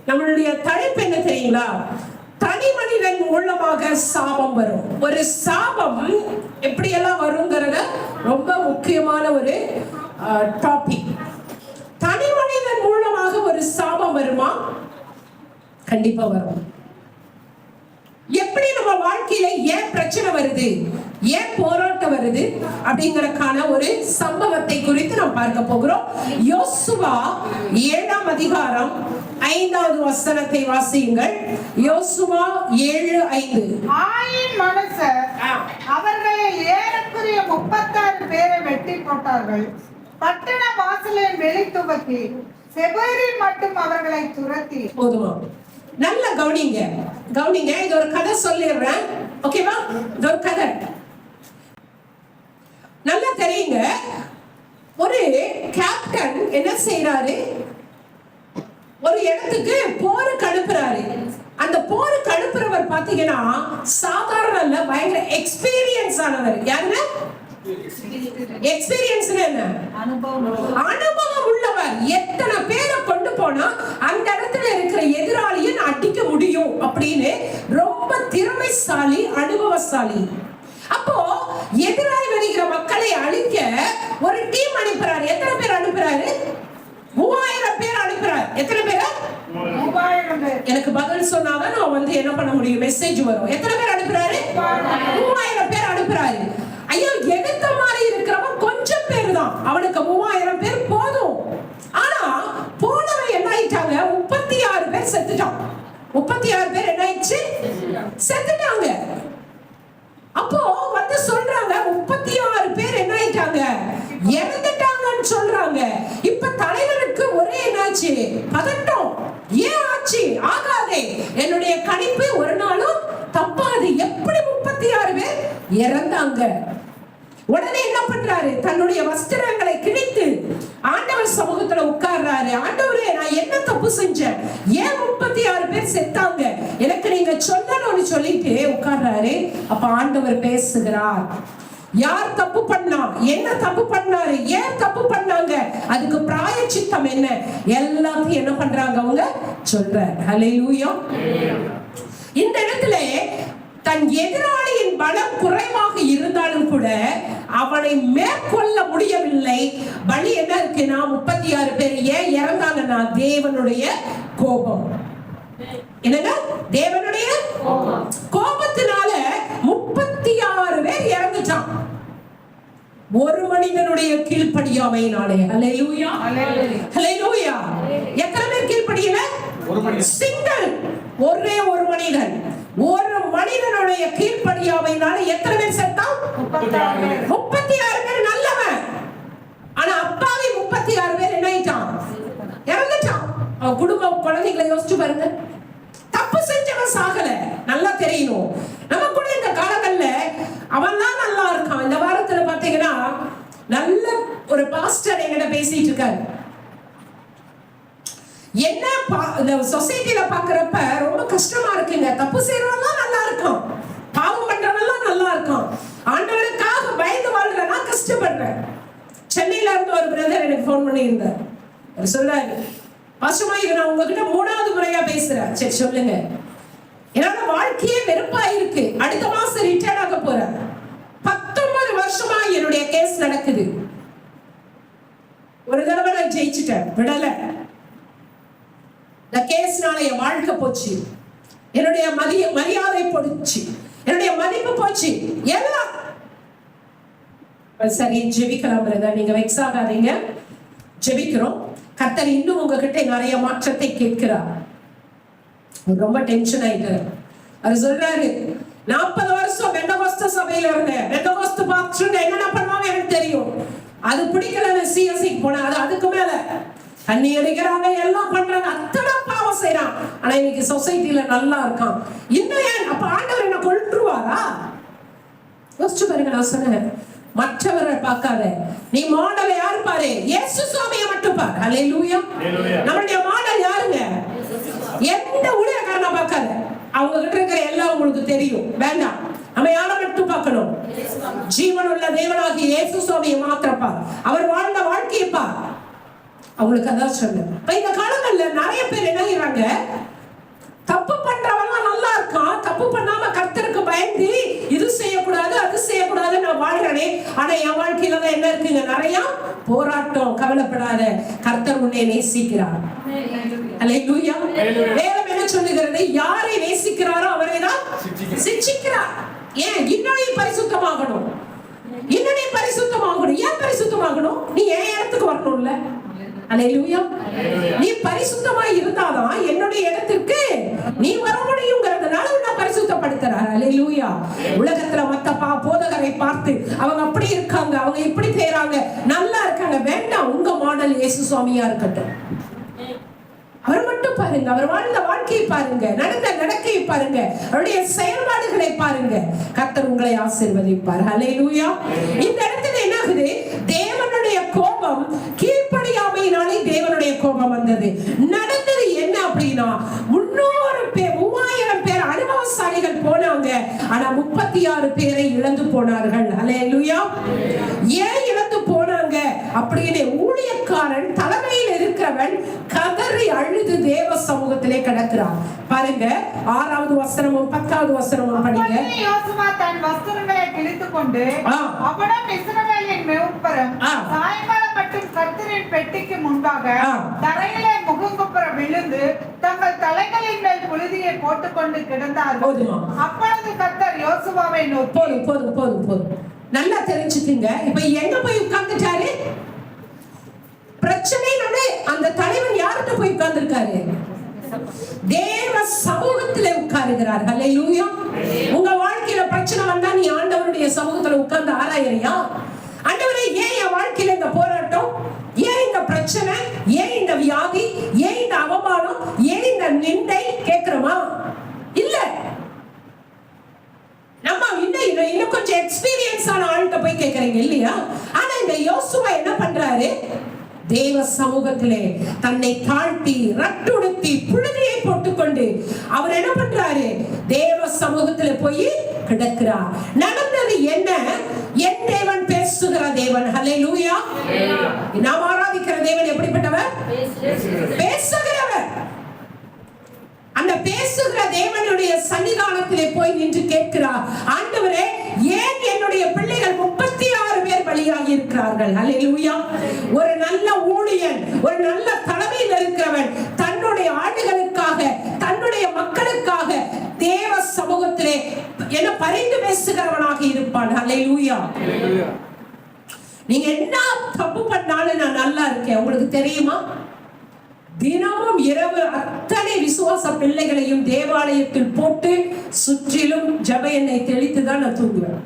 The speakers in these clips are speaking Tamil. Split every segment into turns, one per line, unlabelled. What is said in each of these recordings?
நம்மளுடைய தலைப்பு என்ன தெரியுங்களா? தனி மனிதன் மூலமாக சாபம் வரும். ஒரு சாபம் எப்படியெல்லாம் வருங்கிறத ரொம்ப முக்கியமான ஒரு டாபிக். தனி மனிதன் மூலமாக ஒரு சாபம் வருமா? கண்டிப்பா வரும். எப்படி நம்ம வாழ்க்கையில ஏன் பிரச்சனை வருது, ஏன் போராட்டம் வருது அப்படிங்கறதுக்கான ஒரு சம்பவத்தை குறித்து நாம் பார்க்க போகிறோம். யோசுவா 7ஆம் அதிகாரம் 5வது வசனத்தை வாசியுங்கள். யோசுவா 7:5.
ஆயின் மனுஷர் அவர்களை ஏறக்குறைய 36 பேரை வெட்டி போட்டார்கள். பட்டண வாசலின் வெளி துவக்கி செபேரில் மட்டும் அவர்களை துரத்தி.
போதுமா? நல்ல கவனிங்க. இது ஒரு கதை சொல்லிடுறேன், ஓகேவா? இது ஒரு கதை. நல்லா தெரியுங்க. ஒரு கேப்டன் என்ன செய்யறாரு, ஒரு இடத்துக்கு போருக்கு அனுப்புறாரு. அந்த போருக்கு அனுப்புறவர் பாத்தீங்கன்னா சாதாரண இல்ல, பயங்கர எக்ஸ்பீரியன்ஸ் ஆனவர். யாருன்னா எக்ஸ்பீரியன்ஸ் என்ன? அனுபவம் உள்ளவர். எத்தனை பேரை கொண்டு போனா அந்த இடத்துல இருக்கிற எதிராளியை அடிக்க முடியும் அப்படின்னு ரொம்ப திறமைசாலி, அனுபவசாலி. அப்போ எதிராளி வருகிற மக்களை அழிக்க ஒரு டீம் அனுப்புறாரு. எத்தனை பேர் அனுப்புறாரு? 3000 பேர் அனுப்புறாரு. எத்தனை பேர்?
3000 பேர்.
எனக்கு பதில் சொன்னாதான் நான் என்ன பண்ண முடியும், மெசேஜ் வரும். எத்தனை பேர் அனுப்புறாரு? 3000 பேர் அனுப்புறாரு. ஐயோ, எடுத்த மாதிரி இருக்கிறவன் கொஞ்சம் பேர் தான், அவனுக்கு 3000 பேர் போதும். ஆனா போனவன் என்ன ஆயிட்டாங்க? 36 பேர் செத்துட்டான். 36 பேர் என்ன ஆயிடுச்சு? செத்துட்டாங்க. அப்போ வந்து சொல்றாங்க 36 பேர் என்ன ஆயிட்டாங்க? இறந்துட்டாங்கன்னு சொல்றாங்க. இப்ப தலைவருக்கு ஒரே என்னாச்சு? பதட்டம். ஏன் ஆச்சு? ஆகாதே, என்னுடைய கணிப்பு ஒரு நாளும் தப்பாது. எப்படி 36 பேர் இறந்தாங்க? உடனே என்ன பண்றாரு? தன்னுடைய வஸ்திரங்களை கிழித்து ஆண்டவர் சமூகத்துல உட்கார்றாரு. ஆண்டவரே, நான் என்ன தப்பு செஞ்சேன்? ஏன் 36 பேர் செத்தாங்க? எனக்கு நீங்க சொல்லணும்னு சொல்லிட்டு உட்கார்றாரு. அப்ப ஆண்டவர் பேசுகிறார். யார் தப்பு பண்ணா, என்ன தப்பு பண்ணாரு, ஏன் தப்பு பண்ணாங்க, அதுக்கு பிராயச்சித்தம் என்ன, எல்லாத்தையும் என்ன பண்றாங்க அவங்க சொல்றார். ஹல்லேலூயா. இந்த இடத்துல தன் எதிராளியின் பலம் குறைவாக இருந்தாலும் கூட அவனை மேற்கொள்ள முடியவில்லை. வழி என்ன இருக்குன்னா 36 பேர் ஏன் இறந்தாங்கன்னா தேவனுடைய கோபம். என்னங்க? தேவனுடைய கோபத்தினால 36 பேர் இறந்துட்டான். ஒரு மனிதனுடைய கீழ்ப்படியாமையினாலே. ஹல்லேலூயா, ஹல்லேலூயா. எத்தனை பேர் கீழ்ப்படியல? சிங்கிள், ஒரே ஒரு மனிதன். ஒரு மனிதனுடைய கீழ்ப்படியாமையினால எத்தனை பேர் செத்தான்? 36 பேர் நல்லவன். ஆனா அப்பாவி 36 பேர் என்ன ஆயிட்டான்? இறந்துட்டான். அவன் குடும்ப குழந்தைகளை யோசிச்சு பாருங்க. தப்பு செஞ்சவன் சாகல, நல்லா தெரியணும். நம்ம கூட இந்த காலங்கள்ல அவன் தான் நல்லா இருக்கான். இந்த வாரத்துல பாத்தீங்கன்னா நல்ல ஒரு பாஸ்டர் என்கிட்ட பேசிட்டு இருக்காரு. என்ன சொசைட்டில பாக்குறப்ப ரொம்ப கஷ்டமா இருக்குங்க. தப்பு செய்யறவெல்லாம் நல்லா இருக்கும், பாவம் பண்றவெல்லாம் நல்லா இருக்கும். ஆண்டவருக்காக பயந்து வாழ்றனா கஷ்டப்படுறேன். சென்னையில இருந்து ஒரு பிரதர் எனக்கு போன் பண்ணி இருந்தார். அவர் சொல்றாரு, பாஸ்டர் இது நான் உங்ககிட்ட 3வது முறையா பேசுறேன். சரி சொல்லுங்க. என்னோட வாழ்க்கையே வெறுப்பா இருக்கு. அடுத்த மாசம் ரிட்டையர் ஆக போறேன். 19 வருஷமா என்னுடைய கேஸ் நடக்குது. ஒரு தடவை நான் ஜெயிச்சுட்டேன், விடல. இந்த கேஸ்னால என் வாழ்க்கை போச்சு, என்னுடைய மரியாதை போச்சு, என்னுடைய மதிப்பு போச்சு, எல்லாம். சரி, ஜெபிக்கலாம் பிரதர், நீங்க வெக்ஸ் ஆகாதீங்க, ஜெபிக்கிறோம். கர்த்தர் இன்னும் உங்ககிட்ட நிறைய மாற்றத்தை கேட்கிறார். ரொம்ப டென்ஷன் ஆயிட்டு அவர் சொல்றாரு, 40 வருஷம் பெந்தகோஸ்து சபையில இருந்தேன். பெந்தகோஸ்து பாஸ்டர் என்னென்ன பண்ணுவாங்க எனக்கு தெரியும். அது பிடிக்கல, சிஎஸ்சிக்கு போனேன். அது அதுக்கு மேல தண்ணி அடிக்கிறாங்க, எல்லாம் பண்றாங்க, அத்தனை பாவம் செய்யறான். ஆனா இன்னைக்கு சொசைட்டில நல்லா இருக்கான். இன்னும் ஏன்? அப்ப ஆண்டவர் என்ன கொல்லுவாரா? யோசிச்சு பாருங்க. நான் சொன்னேன், மற்றவரை பார்க்காத, நீ மாடலை யாரு பாரு? இயேசு சுவாமியை மட்டும் பாரு. ஹல்லேலூயா. நம்மளுடைய மாடல் யாருங்க? எந்த ஊழியக்காரனை பார்க்காத. அவங்க கிட்ட இருக்கிற எல்லாம் உங்களுக்கு தெரியும், வேண்டாம். நம்ம யாரை மட்டும் பார்க்கணும்? ஜீவனுள்ள தேவனாகிய இயேசு சுவாமியை மாத்திரம் பார். அவர் வாழ்ந்த வாழ்க்கையை பார். அவங்களுக்கு அதான் சொல்லுங்க. இப்ப இந்த காலங்கள்ல நிறைய பேர் என்ன செய்றாங்க, தப்பு பண்றவங்க நல்லா இருக்கான், தப்பு பண்ணாம கர்த்தருக்கு பயந்து இது செய்யக்கூடாது அது செய்யக்கூடாது நான் வாழ்றேனே, ஆனா என் வாழ்க்கையில தான் என்ன இருக்குங்க, நிறைய போராட்டம். கவலைப்படாத, கர்த்தர் உன்னை நேசிக்கிறார். அல்லேலூயா. வேதம் என்ன சொல்லுகிறது, யாரை நேசிக்கிறாரோ அவரை தான் சிட்சிக்கிறார். ஏன்? இன்னும் நீ பரிசுத்தமாகணும், இன்னும் நீ பரிசுத்தமாகணும். ஏன் பரிசுத்தமாகணும்? நீ என் இடத்துக்கு வரணும்ல. அல்லேலூயா. நீ பரிசுத்தமாய் இருந்தாதான் என்னுடைய இடத்துக்கு நீ வர முடியுங்கிறதுனால உன்னை பரிசுத்தப்படுத்துறார். அல்லேலூயா. உலகத்துல மத்த போதகரை பார்த்து அவங்க அப்படி இருக்காங்க, அவங்க இப்படி செய்றாங்க, நல்லா இருக்காங்க, வேண்டாம். உங்க மாடல் இயேசு சுவாமியா இருக்கட்டும். அவர் மட்டும் பாருங்க, அவர் வாழ்ந்த வாழ்க்கையை பாருங்க, நடந்த நடக்கையை பாருங்க, அவருடைய செயல்பாடுகளை பாருங்க. கர்த்தர் உங்களை ஆசீர்வதிப்பார். அல்லேலூயா. இந்த இடத்துல என்ன ஆகுது, தேவனுடைய கோபம் கீழ்ப்படியாமையினாலே தேவனுடைய கோபம் வந்தது. நடந்தது என்ன அப்படின்னா, 3000 பேர் அனுபவசாலிகள் போனாங்க, ஆனா 36 பேரை இழந்து போனார்கள். அல்லேலூயா. ஏன் இழந்து போனாங்க அப்படின்னு ஊழியக்காரன் தலைமையில் இருக்கிறவன் கதறி அழுது தேவ சமூகத்திலே கிடக்கிறான். பாருங்க 6வது வசனமும் 10வது வசனமும் படிங்க.
யோசுவா தன் வஸ்திரங்களை கிழித்துக் கொண்டு அவனும் இஸ்ரவேலின் மேய்ப்பரும் சாயங்காலம் மட்டும் கர்த்தரின் பெட்டிக்கு முன்பாக தரையிலே முகங்குப்புற விழுந்து தங்கள் தலைகளின் மேல் புழுதியை போட்டுக்கொண்டு கிடந்தார்கள். அப்பொழுது கர்த்தர் யோசுவாவை நோக்கி,
போதும் நல்லா தெரிஞ்சுக்குங்க. இப்ப எங்க போய் உட்கார்ந்துட்டாரு? பிரச்சனையோட அந்த தலைவன் யார்கிட்ட போய் உட்கார்ந்திருக்காரு? தேவ சமூகத்திலே உட்காருகிறார். அல்லேலூயா. உங்க வாழ்க்கையில பிரச்சனை வந்தா நீ ஆண்டவருடைய சமூகத்துல உட்கார்ந்து ஆராயறியா? ஆண்டவரே, ஏன் என் வாழ்க்கையில இந்த போராட்டம், ஏன் இந்த பிரச்சனை, ஏன் இந்த வியாதி, ஏன் இந்த அவமானம், ஏன் இந்த நிந்தை கேட்கிறோமா? இல்ல. நம்ம இன்னும் கொஞ்சம் எக்ஸ்பீரியன்ஸ் ஆன ஆள்கிட்ட போய் கேட்கறீங்க இல்லையா? ஆனா இந்த யோசுவா என்ன பண்றாரு, தேவ சமூகத்திலே தன்னை தாழ்த்தி ரட்டுடுத்தி புழுதியை போட்டுக்கொண்டு அவர் என்ன பண்றாரு, தேவ சமூகத்திலே போய் கிடக்கிறார். நடந்தது என்ன? என் தேவன் பேசுகிற தேவன். ஹல்லேலூயா. நாம் ஆராதிக்கிற தேவன் எப்படிப்பட்டவர்? பேசுகிறவர். அந்த பேசுகிற தேவனுடைய சன்னிதானத்திலே போய் நின்று கேட்கிறார், ஆண்டவரே, ஏன் என்னுடைய பிள்ளைகள் 36 பேர் பலியாகி இருக்கிறார்கள்? அல்லேலூயா. ஒரு நல்ல ஊழியன், ஒரு நல்ல தலைமையில் இருக்கிறவன் தன்னுடைய ஆடுகளுக்காக, தன்னுடைய மக்களுக்காக தேவ சமூகத்திலே என்ன பரிந்து பேசுகிறவனாக இருப்பான். அல்லேலூயா. நீங்க என்ன தப்பு பண்ணாலும் நான் நல்லா இருக்கேன், உங்களுக்கு தெரியுமா? தினமும் இரவு அத்தனை விசுவாச பிள்ளைகளையும் தேவாலயத்தில் போட்டு சுற்றிலும் ஜப எண்ணெய் தெளித்து தான் நான் தூங்குவேன்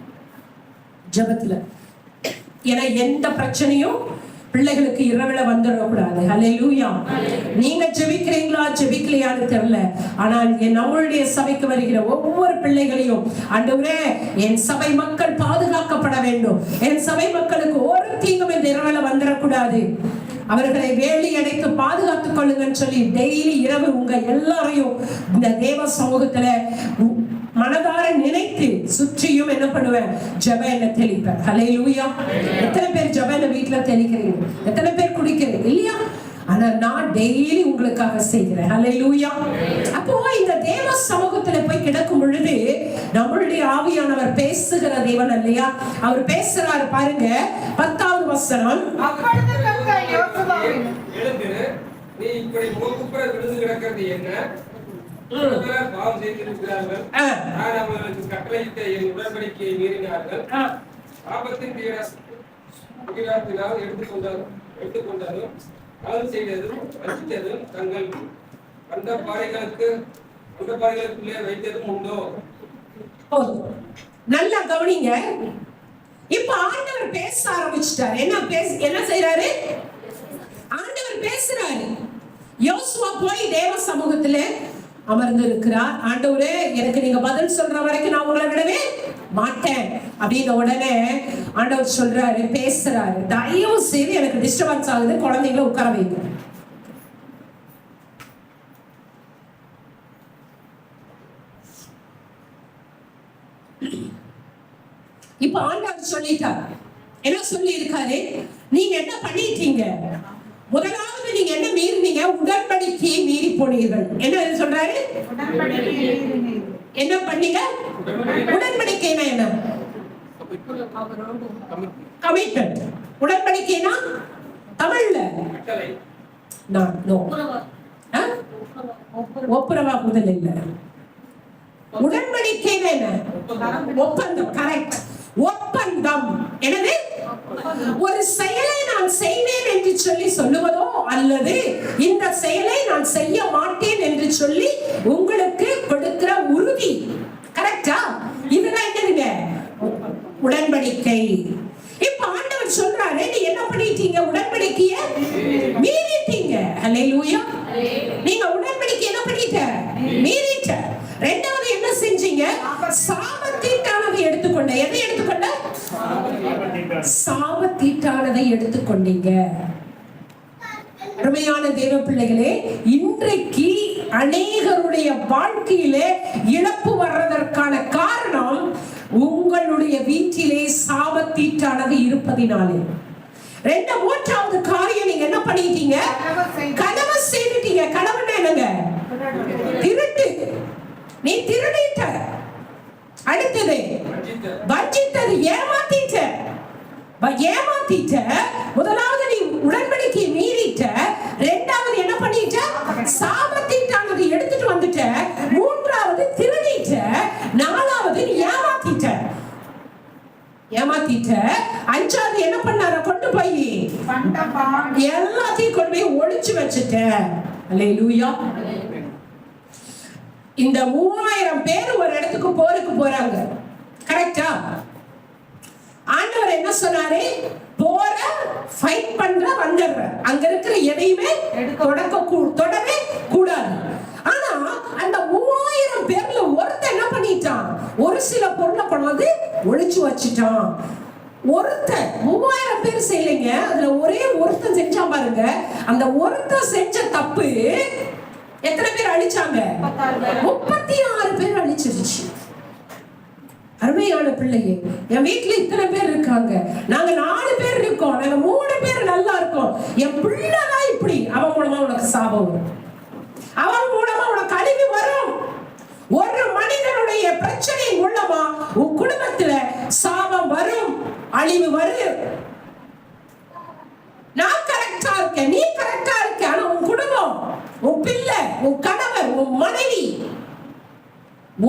ஜபத்துல. ஏன்னா எந்த பிரச்சனையும் பிள்ளைகளுக்கு இரவுல வந்துடக்கூடாது. அல்லேலூயா. நீங்க ஜெபிக்கிறீங்களா ஜெபிக்கலையான்னு தெரியல, ஆனால் நம்மளுடைய சபைக்கு வருகிற ஒவ்வொரு பிள்ளைகளையும் ஆண்டவரே, என் சபை மக்கள் பாதுகாக்கப்பட வேண்டும், என் சபை மக்களுக்கு ஒரு தீங்கும் இந்த இரவுல வந்துடக்கூடாது, அவர்களை வேலி அடைத்து பாதுகாத்துக் கொள்ளுங்கன்னு சொல்லி டெய்லி இரவு உங்க எல்லாரையும் இந்த தேவ சமூகத்துல மனதார நினைத்து சுற்றியும் என்ன பண்ணுவேன், ஜெப எண்ணெய் தெளிப்பேன். ஹல்லேலூயா. எத்தனை பேர் ஜெப எண்ணெய் வீட்டுல தெளிக்கிறீங்க? எத்தனை பேர் குடிக்கிறீங்க? இல்லையா? ஆனா நான் டெய்லி உங்களுக்காக செய்கிறேன். ஹல்லேலூயா. அப்போ இந்த தேவ சமூகத்துல போய் கிடக்கும் பொழுது நம்மளுடைய ஆவியானவர் பேசுகிற தேவன் இல்லையா? அவர் பேசுறாரு பாருங்க. 10வது வசனம்.
அப்பொழுது கர்த்தர் யோசுவாவை,
எழுந்திரு, நீ இப்படி முகங்குப்புற விழுந்து கிடக்கிறது என்ன? பாவம் செய்திருக்கிறார்கள், நான் அவர்களுக்கு கட்டளையிட்ட என் உடன்படிக்கையை மீறினார்கள், ஆபத்தின் தீவிரத்தினால் எடுத்துக்கொண்டதும் கால் செய்ததும் வச்சித்ததும் தங்கள் அந்த பாறைகளுக்குள்ளே வைத்ததும் உண்டோ?
நல்லா கவனிங்க. இப்ப ஆண்டவர் பேச ஆரம்பிச்சிட்டாரு. என்ன செய்யறாரு? ஆண்டவர் பேசுறாரு. யோசுவா போய் தேவ சமூகத்துல அமர்ந்து இருக்கிறார். ஆண்டவரே, எனக்கு நீங்க பதில் சொல்ற வரைக்கும் நான் உங்களை விடவே மாட்டேன் அப்படின்னு உடனே ஆண்டவர் சொல்றாரு, பேசுறாரு, தயவு செய்து எனக்கு டிஸ்டர்பன்ஸ் ஆகுது, குழந்தைங்களை உட்கார வைங்க. இப்ப ஆண்டவர் சொல்லிட்டார். என்ன சொல்லி இருக்காரு? நீங்க என்ன பண்ணிட்டீங்க? முதலாவது உடன்படிக்கையை மீறி போனீர்கள். என்ன சொல்றாரு? என்ன பண்ணீங்க? உடன்படிக்கைனா என்ன? கமிட்மெண்ட். உடன்படிக்கைனா தமிழ்ல ஒப்புரவாகுதல் இல்ல. உடன்படிக்கைனா என்ன? ஒப்பந்தம். கரெக்ட். ஒப்பந்தம். எனவே ஒரு செயலை நான் செய்வேன் என்று சொல்லி சொல்லுவதோ அல்லது இந்த செயலை நான் செய்ய மாட்டேன் என்று சொல்லி உங்களுக்கு கொடுக்கிற உறுதி. கரெக்டா? இதுதான் என்னதுங்க? உடன்படிக்கை. இப்ப ஆண்டவர் சொல்றாரு, நீ என்ன பண்ணிட்டீங்க? உடன்படிக்கைய மீறிட்டீங்க. ஹல்லேலூயா. நீங்க உடன்படிக்கை என்ன பண்ணிட்ட? மீறிட்ட. இரண்டாவது என்ன செஞ்சீங்க? சாபத்தீட்டானதை எடுத்துக்கொண்ட. எதை எடுத்துக்கொண்ட? சாபத்தீட்டானதை எடுத்துக்கொண்டீங்க. அருமையான தேவ பிள்ளைகளே, இன்றைக்கு அநேகருடைய வாழ்க்கையிலே இழப்பு வர்றதற்கான காரணம் உங்களுடைய வீட்டிலே சாபத்தீட்டானது இருப்பதினாலே. மூன்றாவது காரியம், நீங்க என்ன பண்ணிட்டீங்க? கனவு செய்துட்டீங்க. கனவுன்னா என்னங்க? திருட்டு. நீ திருடிட்ட. அடுத்தது வஞ்சித்தது. ஏமாத்திட்ட. முதலாவது நீ உடன்படிக்கை மீறிட்ட. இரண்டாவது என்ன பண்ணிட்ட? சாபத்தீட்டானது எடுத்துட்டு வந்துட்ட. மூன்றாவது திருடிட்ட. நாலாவது நீ ஏமாத்திட்ட. அஞ்சாவது என்ன பண்ணார? கொண்டு போய் எல்லாத்தையும் கொண்டு போய் ஒளிச்சு வச்சுட்ட. அல்லேலூயா. இந்த 3000 பேர் ஒரு இடத்துக்கு போருக்கு போறாங்க. கரெக்டா? ஆண்டவர் என்ன சொன்னாரு? போற ஃபைட் பண்ற வந்துடுற. அங்க இருக்கிற எதையுமே தொடவே கூடாது. ஆனா அந்த 3000 பேர்ல ஒருத்தன் என்ன பண்ணிட்டான்? ஒரு சில பொருளை கொண்டு ஒளிச்சு வச்சுட்டான். ஒருத்தன் 3000 பேர் செய்யலைங்க. அதுல ஒரே ஒருத்தன் செஞ்சான் பாருங்க. அந்த ஒருத்தன் செஞ்ச தப்பு எத்தனை பேர் அழிச்சாங்க? 36 பேர் அழிச்சிருச்சு. அருமையான பிள்ளையே, என் வீட்டுல இத்தனை பேர் இருக்காங்க, நாங்க 4 பேர் இருக்கோம், நாங்க 3 பேர் நல்லா இருக்கோம். என் பிள்ளைதான் இப்படி. அவன் மூலமா உனக்கு சாபம் வரும். அவன் மூலமா உனக்கு அழிவு வரும். ஒரு மனிதனுடைய பிரச்சனை மூலமா உன் குடும்பத்துல சாபம் வரும், அழிவு வரும். நான் கரெக்டா இருக்கேன், நீ கரெக்டா இருக்க, ஆனா உன் குடும்பம், உன் பிள்ளை, உன் கணவர், உன் மனைவி,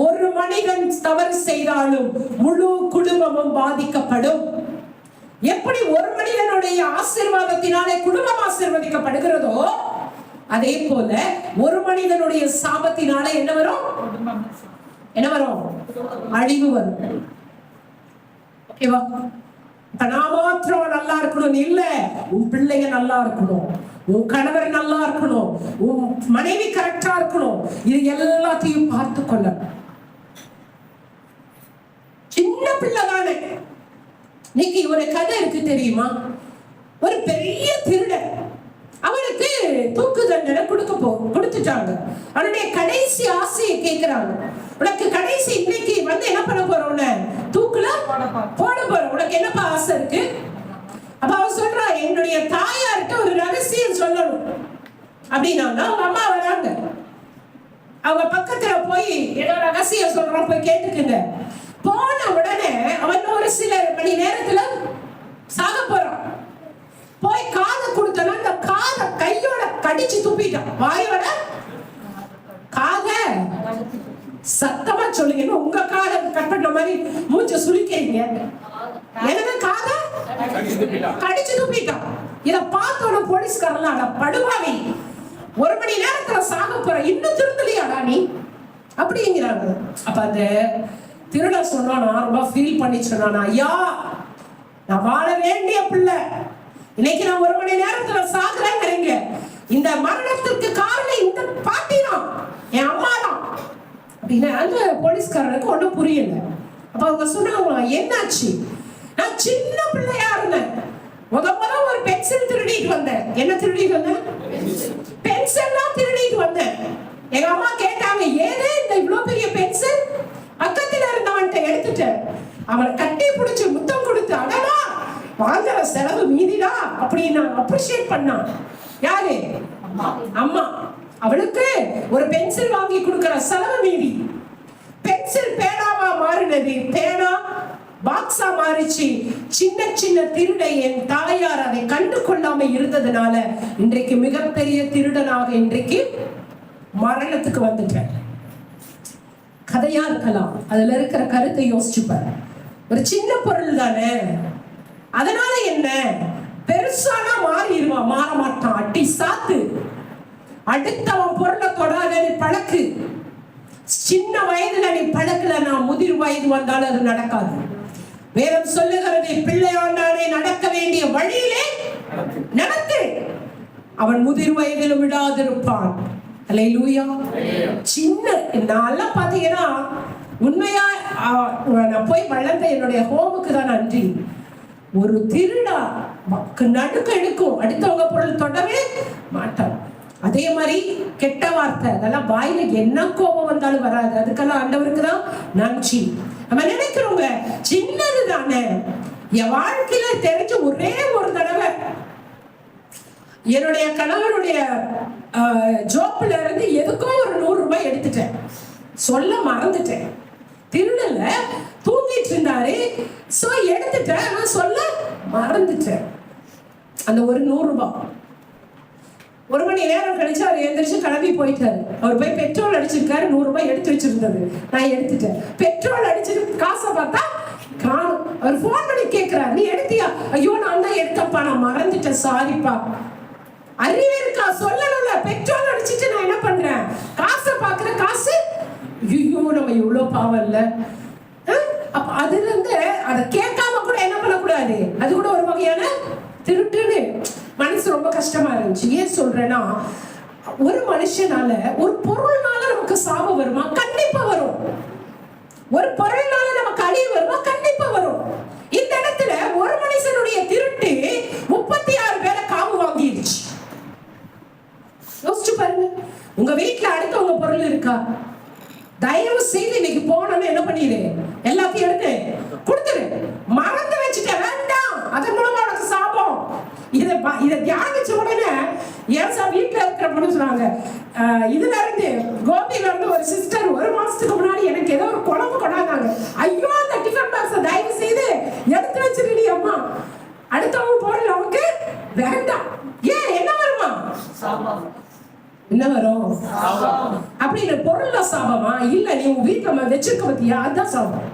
ஒரு மனிதன் தவறு செய்தாலும் முழு குடும்பமும் பாதிக்கப்படும். எப்படி ஒரு மனிதனுடைய ஆசீர்வாதத்தினாலே குடும்பம் ஆசீர்வதிக்கப்படுகிறதோ அதே போல ஒரு மனிதனுடைய சாபத்தினாலே என்ன வரும்? அழிவு வரும். ஓகேவா? நான் மாத்திரம் நல்லா இருக்கணும் இல்ல, உன் பிள்ளைங்க நல்லா இருக்கணும், உன் கணவர் நல்லா இருக்கணும், உன் மனைவி கரெக்டா இருக்கணும். இது எல்லாத்தையும் பார்த்து கொள்ள. சின்ன பிள்ளை தானே. இன்னைக்கு ஒரு கதை இருக்கு தெரியுமா? ஒரு பெரிய திருடன், அவனுக்கு தூக்கு தண்டனை கொடுத்துட்டாங்க. அவனுடைய கடைசி ஆசையை கேட்கிறாங்க. உனக்கு கடைசி இன்னைக்கு என்ன பண்ண போறோம்? தூக்குல போட போறோம். உனக்கு என்னப்பா ஆசை இருக்கு? அப்ப அவன் சொல்றா, என்னுடைய தாயார்கிட்ட ஒரு ரகசியம் சொல்லணும் அப்படின்னாங்க. அவங்க அம்மா வராங்க. அவங்க பக்கத்துல போய் ஏதோ ரகசியம் சொல்றோம், போய் கேட்டுக்குங்க. போன உடனே அவன் ஒரு சில மணி நேரத்துல சாக போறான். போய் காதை கொடுத்தனா அந்த காதை கையோட கடிச்சு துப்பிட்டான். வாயோட காதை சத்தமா சொல்லுங்க. உங்க காதை கட் பண்ண மாதிரி மூச்ச சுளிக்கிறீங்க. எனக்கு காதை கடிச்சு துப்பிட்டான். இத பார்த்தோட போலீஸ்காரன் படுவாவி, 1 மணி நேரத்துல சாக போற, இன்னும் திருந்தலையாடா நீ அப்படிங்கிறாங்க. அப்ப அந்த திருட சொன்னானா, ரொம்ப ஃபீல் பண்ணி சொன்னானா, ஐயா நான் வாழ வேண்டிய பிள்ளை, இன்னைக்கு நான் 1 மணி நேரத்துல சாகுறேங்கிறீங்க. இந்த மரணத்திற்கு காரணம் இந்த பாட்டி தான், என் அம்மா தான் அப்படின்னா அந்த போலீஸ்காரனுக்கு ஒன்றும் புரியல. அப்ப அவங்க சொன்னாங்களா, என்னாச்சு? நான் சின்ன பிள்ளையா இருந்தேன், முத ஒரு பென்சில் திருடிட்டு வந்தேன். என்ன திருடிட்டு வந்தேன்? பென்சில் தான் திருடிட்டு வந்தேன். எங்க அம்மா கேட்டாங்க, ஏதே இந்த இவ்வளவு பெரிய பென்சில்? பக்கத்துல இருந்தவன்ட்ட எடுத்துட்டேன். அவனை கட்டி பிடிச்சு முத்தம் கொடுத்து, அடடா வாங்குற செலவு மீதிடா அப்படின்னு அப்ரிஷியேட் பண்ணான். யாரு? அம்மா. அவளுக்கு ஒரு பென்சில் வாங்கி கொடுக்கிற செலவு மீதி. பென்சில் பேனாவா மாறினது, பேனா பாக்ஸா மாறிச்சு. சின்ன சின்ன திருடை என் தாயார் அதை கண்டு கொள்ளாம இருந்ததுனால இன்றைக்கு மிகப்பெரிய திருடனாக இன்றைக்கு மரணத்துக்கு வந்துட்டேன். கதையா இருக்கலாம், அதுல இருக்கிற கருத்தை யோசிச்சுப்பாரு. ஒரு சின்ன பொருள் தானே, அதனால என்ன, பெருசானா மாறிடுவான், மாற மாட்டான். அட்டி சாத்து, அடுத்தவன் பொருளை தொடாத நீ பழக்கு. சின்ன வயதுல நீ பழக்கல, நான் முதிர் வயது வந்தாலும் அது நடக்காது. வேதம் சொல்லுகிறது, பிள்ளையாண்டானே நடக்க வேண்டிய வழியிலே நடத்து, அவன் முதிர் வயதிலும் விடாதிருப்பான். அல்லேலூயா. சின்ன நான்லாம் பாத்தீங்கன்னா உண்மையா நான் போய் வளர்ந்த என்னுடைய ஹோமுக்கு தான் நன்றி. ஒரு திருடா நடுக்க எடுக்கும், அடுத்தவங்க பொருள் தொடவே மாட்டான். அதே மாதிரி கெட்ட வார்த்தை, அதெல்லாம் வாயில என்ன கோபம் வந்தாலும் வராது. அதுக்கெல்லாம் ஆண்டவருக்கு தான் நன்றி. நம்ம நினைக்கிறோங்க சின்னது தானே. என் வாழ்க்கையில தெரிஞ்ச ஒரே ஒரு தடவை என்னுடைய கணவருடைய ஜோப்ல இருந்து எதுக்கோ ஒரு 100 ரூபாய் எடுத்துட்டேன். சொல்ல மறந்துட்டேன். திருடல, தூங்கிட்டு இருந்தாரு. சோ எடுத்துட்டேன், நான் சொல்ல மறந்துட்டேன். அந்த ஒரு 100 ரூபாய் 1 மணி நேரம் கழிச்சு அவர் எழுந்திரிச்சு கிளம்பி போயிட்டாரு. அவர் போய் பெட்ரோல் அடிச்சிருக்காரு. 100 ரூபாய் எடுத்து வச்சிருந்தது, நான் எடுத்துட்டேன். பெட்ரோல் அடிச்சுட்டு காசை பார்த்தா காணும். அவர் போன் பண்ணி கேட்கிறார், நீ எடுத்தியா? ஐயோ நான் தான் எடுத்தப்பா, நான் மறந்துட்டேன், சாரிப்பா. அறிவே இருக்கா? சொல்லணும்ல. பெட்ரோல் அடிச்சுட்டு நான் என்ன பண்றேன், காசை பாக்குற, காசு ஐயோ நம்ம இவ்வளவு பாவம் இல்ல. அப்ப அதுல இருந்து அதை கேட்காம கூட என்ன பண்ணக்கூடாது, அது கூட ஒரு வகையான திருட்டுன்னு மனசு ரொம்ப கஷ்டமா இருந்துச்சு. ஏன் சொல்றேன்னா, ஒரு மனுஷனால ஒரு பொருள்னால நமக்கு சாபம் வருமா? கண்டிப்பா வரும். ஒரு பொருள்னால நமக்கு அழிவு வருமா? கண்டிப்பா வரும். இந்த இடத்துல ஒரு மனுஷனுடைய திருட்டு 36 பேரை காவு வாங்கிடுச்சு. யோசிச்சு பாருங்க. உங்க வீட்டுல அடுத்தவங்க பொருள் இருக்கா? தயவு செய்து இன்னைக்கு போனோன்னு என்ன பண்ணிடு, எல்லாத்தையும் எடுத்து கொடுத்துரு. மறந்து வச்சுட்ட வேண்டாம், அதன் மூலமா உனக்கு சாபம். இதை தியானிச்ச உடனே ஏசா வீட்டுல இருக்கிற பொண்ணு சொன்னாங்க, இதுல இருந்து கோபியில இருந்து ஒரு சிஸ்டர் 1 மாசத்துக்கு முன்னாடி எனக்கு ஏதோ ஒரு குழம்பு கொண்டாந்தாங்க. ஐயோ அந்த டிஃபன் பாக்ஸ் தயவு செய்து எடுத்து வச்சிருடி அம்மா, அடுத்தவங்க பொருள் நமக்கு வேண்டாம். ஏன் என்ன வருமா? என்ன வரும்? அப்படின்னு பொருள்ல சாபமா? இல்ல, நீ உங்க வீட்டுல வச்சிருக்க பத்தியா, அதுதான் சாபம்.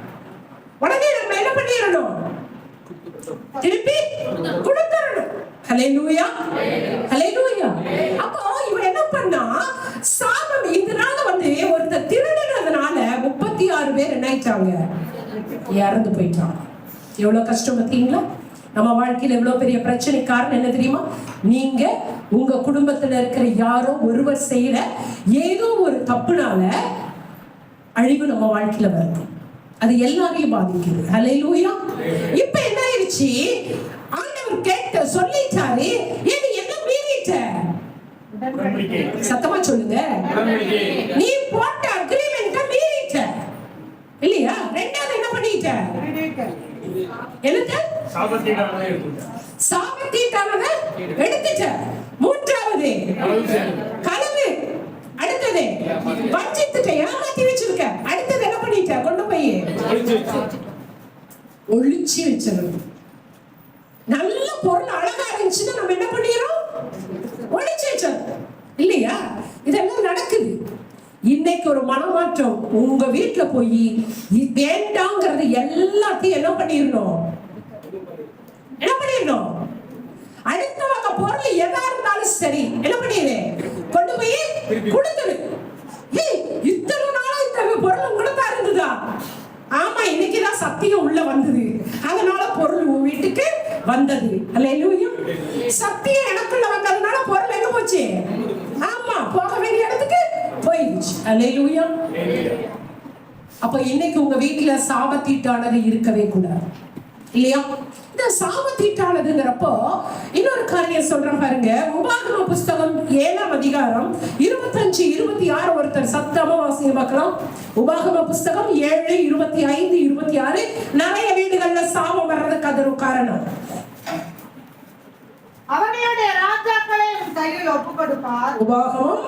உடனே நம்ம என்ன பண்ணிடணும், திருப்பி கொடுத்துடணும். ஹல்லேலூயா, ஹல்லேலூயா. அப்போ இவன் என்ன பண்ணா, சாபம் இதனால ஒருத்தர் திருடுனதுனால 36 பேர் என்ன ஆயிட்டாங்க, இறந்து போயிட்டாங்க. எவ்வளவு கஷ்டம் பார்த்தீங்களா? நம்ம வாழ்க்கையில எவ்வளவு பெரிய பிரச்சனை காரணம் என்ன தெரியுமா? நீங்க உங்க குடும்பத்துல இருக்கிற யாரோ ஒருவர் செய்யற ஏதோ ஒரு தப்புனால அழிவு நம்ம வாழ்க்கையில வருது. அது எல்லாரையும் பாதிக்குது. ஹல்லேலூயா. இப்ப என்ன ஆயிடுச்சு, ஆண்டவர் கேட்ட சொல்லிட்டாரு, ஏன் என்ன மீறிட்ட? சத்தமா சொல்லுங்க. நீ போட்ட அக்ரிமெண்ட்ட மீறிட்ட இல்லையா? ரெண்டாவது என்ன பண்ணிட்ட? என்னது? சாபத்தீட்டானதை எடுத்துட்ட. மூன்றாவது களவு. அடுத்தது வஞ்சித்துட்ட, ஏமாத்தி வச்சிருக்க. அடுத்தது என்ன பண்ணிட்ட? கொண்டு போய் ஒளிச்சு வச்சிருக்க. நல்ல பொருள் அழகா இருந்துச்சுன்னா நம்ம என்ன பண்ணிடுறோம்? ஒளிச்சு வச்சிருக்கோம் இல்லையா? இதெல்லாம் நடக்குது. இன்னைக்கு ஒரு மனமாற்றம் உங்க வீட்டுல போய் வேண்டாங்கிறது எல்லாத்தையும் என்ன பண்ணிடணும்? என்ன பண்ணிடணும்? அடுத்தவங்க பொருள் எதா இருந்தாலும் சரி என்ன பண்ணிடு, கொண்டு போய் கொடுத்துரு. இத்தனை நாளா இந்த பொருள் உங்களுக்கா இருந்ததா? ஆமா, இன்னைக்குதான் சத்தியம் உள்ள வந்தது, அதனால பொருள் உன் வீட்டுக்கு வந்தது. அல்லேலூயா. சத்தியம் எனக்குள்ள வந்ததுனால பொருள் எங்க போச்சு? ஆமா, போக வேண்டிய இடத்துக்கு போயிடுச்சு. அல்லேலூயா. அப்ப இன்னைக்கு உங்க வீட்டுல சாபத்தீட்டானது இருக்கவே கூடாது இல்லையா? இந்த சாபத்தீட்டானதுங்கிறப்போ இன்னொரு காரியம் சொல்றேன் பாருங்க. உபாகம புஸ்தகம் 7ஆம் அதிகாரம் 25, 26 ஒருத்தர் சத்தமா வாசிங்க பார்க்கலாம். உபாகம புஸ்தகம் 7, 25, 26. நிறைய வீடுகள்ல சாபம் வர்றதுக்கு அது ஒரு காரணம்.
அவர்களுடைய ராஜாக்களை உன் கையில் ஒப்புக் கொடுப்பார்.
உபாகமம்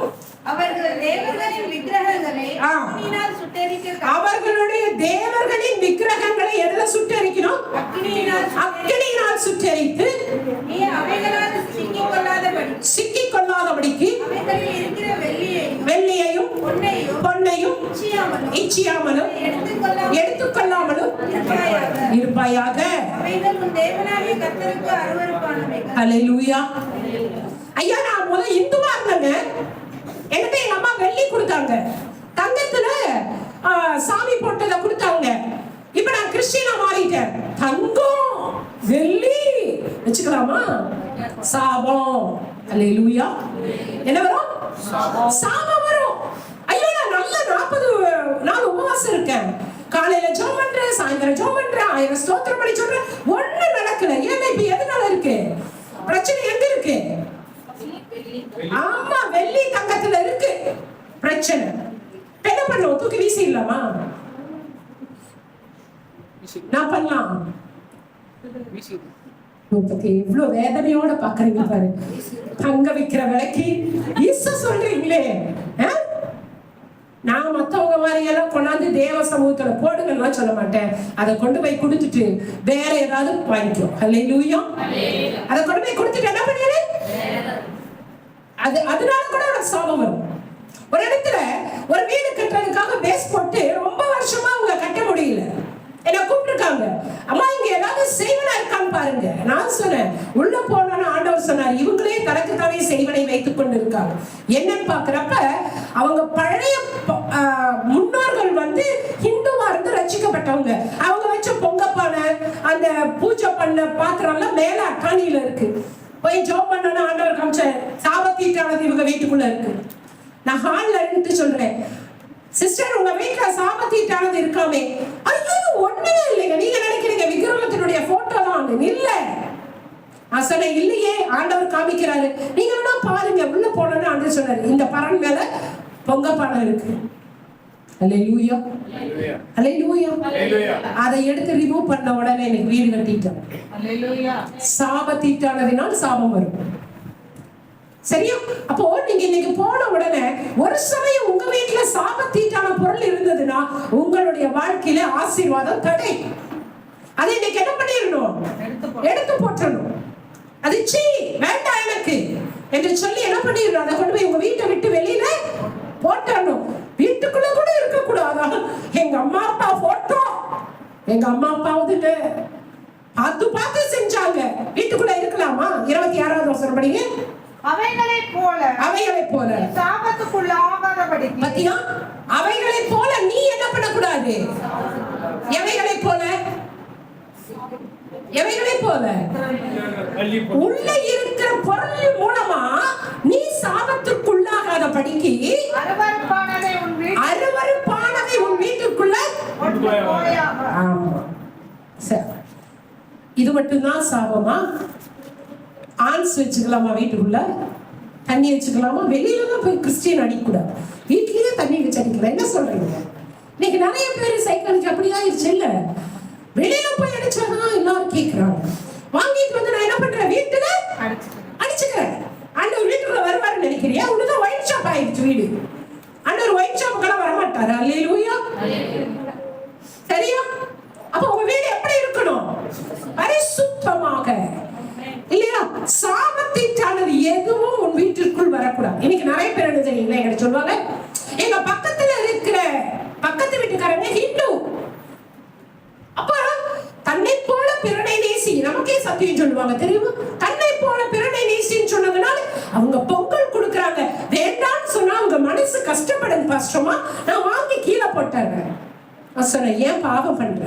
அவர்கள் தேவர்களின் விக்கிரகங்களை அக்கினியினால் சுட்டெரிக்க
அவர்களுடைய தேவர்களின் விக்கிரகங்களை எதுல சுட்டெரிக்கணும்? அக்கினியினால் சுட்டெரித்து
நீ அவைகளால்
சிக்கிக் கொள்ளாதபடிக்கு
அவைகளில் இருக்கிற
வெள்ளியையும் பொன்னையும் இச்சியாமலும் எடுத்துக்கொள்ளாமலும் இருப்பாயாக.
அவைகள் உன் தேவனாகிய கர்த்தருக்கு அருவருப்பானவைகள்.
அல்லேலூயா. ஐயா, நான் முதல்ல இந்துவா இருந்தேங்க. என்கிட்ட எங்க அம்மா வெள்ளி கொடுத்தாங்க, தங்கத்துல சாமி போட்டதை கொடுத்தாங்க. இப்ப நான் கிறிஸ்டியனா மாறிட்டேன். தங்கம் வெள்ளி வச்சுக்கலாமா? சாபம். அல்லேலூயா. என்ன வரும்? சாபம் வரும். ஐயோ, நான் நல்ல 40 நாள் உபவாசம் இருக்கேன். காலையில ஜெபம் பண்றேன், சாயந்தரம் ஜெபம் பண்றேன், 1000 ஸ்தோத்திரம் பண்ணி சொல்றேன், ஒண்ணும் நடக்கல. ஏன்னா இப்ப எதனால இருக்கு பிரச்சனை? எங்க இருக்கு? ஆமா, வெள்ளி தங்கத்துல இருக்கு பிரச்சனை. என்ன பண்ணுவோம்? தூக்கி வீசிடலாமா? நான் பண்ணலாம். இவ்வளவு வேதனையோட பாக்குறீங்க பாரு. தங்க விக்கிற விலைக்கு ஈச சொல்றீங்களே. நான் மத்தவங்க மாதிரி எல்லாம் கொண்டாந்து தேவ சமூகத்துல போடுங்கலாம் சொல்ல மாட்டேன். அதை கொண்டு போய் கொடுத்துட்டு வேற ஏதாவது வாங்கிக்கும். அல்லேலூயா. அதை கொண்டு போய் கொடுத்துட்டு என்ன பண்ணிடு? அதனால கூட ஒரு சாபம் வரும். ஒரு இடத்துல ஒரு வீடு கட்டுறதுக்காக பேஸ் போட்டு ரொம்ப வருஷமா அவங்க கட்ட முடியல. என்ன கூப்பிட்டுருக்காங்க, அம்மா இங்க ஏதாவது செய்வனா இருக்கான்னு பாருங்க. நான் சொன்னேன், உள்ள போனோன்னு ஆண்டவர் சொன்னார், இவங்களே தனக்குத்தானே செய்வனை வைத்துக் கொண்டு இருக்காங்க. என்னன்னு பாக்குறப்ப அவங்க பழைய முன்னோர்கள் வந்து ஹிந்துவா இருந்து ரட்சிக்கப்பட்டவங்க. அவங்க வச்ச பொங்கப்பானை, அந்த பூஜை பண்ண பாத்திரம் எல்லாம் மேல அட்டாணியில இருக்கு. போய் ஜோப் பண்ணணும் ஆண்டவர் காமிச்ச சாபத்தீட்டானது இவங்க வீட்டுக்குள்ள இருக்கு. நான் ஹால்ல இருந்து சொல்றேன், சிஸ்டர் உங்க வீட்டுல சாபத்தீட்டானது இருக்காமே. ஐயோ, ஒண்ணுமே இல்லைங்க, நீங்க நினைக்கிறீங்க விக்கிரகத்தினுடைய போட்டோ தான். இல்ல, அசனை இல்லையே, ஆண்டவர் காமிக்கிறாரு. நீங்க வேணா பாருங்க. உள்ள போனோன்னு ஆண்டவர் சொன்னாரு, இந்த பரன் மேல பொங்கப்பானை இருக்கு. அல்லேலூயா. அல்லேலூயா. அதை எடுத்து ரிமூவ் பண்ண உடனே எனக்கு வீடு கட்டிட்டோம்.
அல்லேலூயா.
சாபத்தீட்டானதினால் சாபம் வரும். சரியா? அப்போ நீங்க இன்னைக்கு போன உடனே ஒரு சமயம் உங்க வீட்டுல சாபத்தீட்டான பொருள் இருந்ததுன்னா உங்களுடைய வாழ்க்கையில ஆசீர்வாதம் தடை. அதை இன்னைக்கு என்ன பண்ணிடணும்? எடுத்து போட்டணும். அது சீ வேண்டாம் எனக்கு என்று சொல்லி என்ன பண்ணிடணும்? அதை கொண்டு போய் உங்க வீட்டை விட்டு வெளியில போட்டணும். வீட்டுக்குள்ள கூட இருக்க கூடாதா? எங்க அம்மா அப்பா போட்டோ, எங்க அம்மா அப்பா வந்து பார்த்து செஞ்சாங்க. வீட்டுக்குள்ள இருக்கலாமா? 26வது வசனம் படிங்க. அவைகளை போல
சாபத்துக்குள்ளாகாதபடிக்கு.
பத்தியா? அவைகளை போல நீ என்ன பண்ணக்கூடாது? எவைகளை போல? எவைகளை போல? உள்ள இருக்கிற பொருள் மூலமா நீ சாபத்துக்குள்ளாகாதபடிக்கு
அருவருப்பானதை
உன் வீட்டுக்குள்ள. ஆமா, சரி. இது மட்டும்தான் சாபமா? ஆன்ஸ் வச்சுக்கலாமா வீட்டுக்குள்ள? தண்ணி வச்சுக்கலாமா? வெளியில தான் போய் கிறிஸ்டியன் அடிக்கூடாது, வீட்லயே தண்ணி வச்சு அடிக்கலாம். என்ன சொல்றீங்க? இன்னைக்கு நிறைய பேர் சைக்காலஜி அப்படிதான் ஆயிடுச்சு. இல்ல, வெளியில போய் அடிச்சாதான் எல்லாரும் கேட்கிறாங்க. வாங்கிட்டு வந்து நான் என்ன பண்றேன்? வீட்டுல அடிச்சுக்கிறேன். ஆண்டவர் வீட்டுக்குள்ள வருவாருன்னு நினைக்கிறியா? உனதான் ஒயின் ஷாப் ஆயிடுச்சு வீடு. ஆண்டவர் ஒயின் ஷாப்புக்கெல்லாம் வரமாட்டாரு. அல்லேலூயா. சரியா? அப்ப உங்க வீடு எப்படி இருக்கணும்? பரிசுத்தமாக, இல்லையா? சாபத்தீட்டானது எதுவும் உன் வீட்டிற்குள் வரக்கூடாது. இன்னைக்கு நிறைய பேர் என்ன தெரியுங்களா, என்கிட்ட சொல்லுவாங்க, எங்க பக்கத்துல இருக்கிற பக்கத்து வீட்டுக்காரங்க ஹிந்து, அப்ப தன்னை போல பிறனை நேசி, நமக்கே சத்தியம் சொல்லுவாங்க தெரியுமா? தன்னை போல பிறனை நேசின்னு சொன்னதுனால அவங்க பொங்கல் கொடுக்கறாங்க. வேண்டான்னு சொன்னா அவங்க மனசு கஷ்டப்படுது. கஷ்டமா நான் வாங்கி கீழே போட்டாங்க. நான் சொன்னேன், ஏன் பாவம் பண்ற?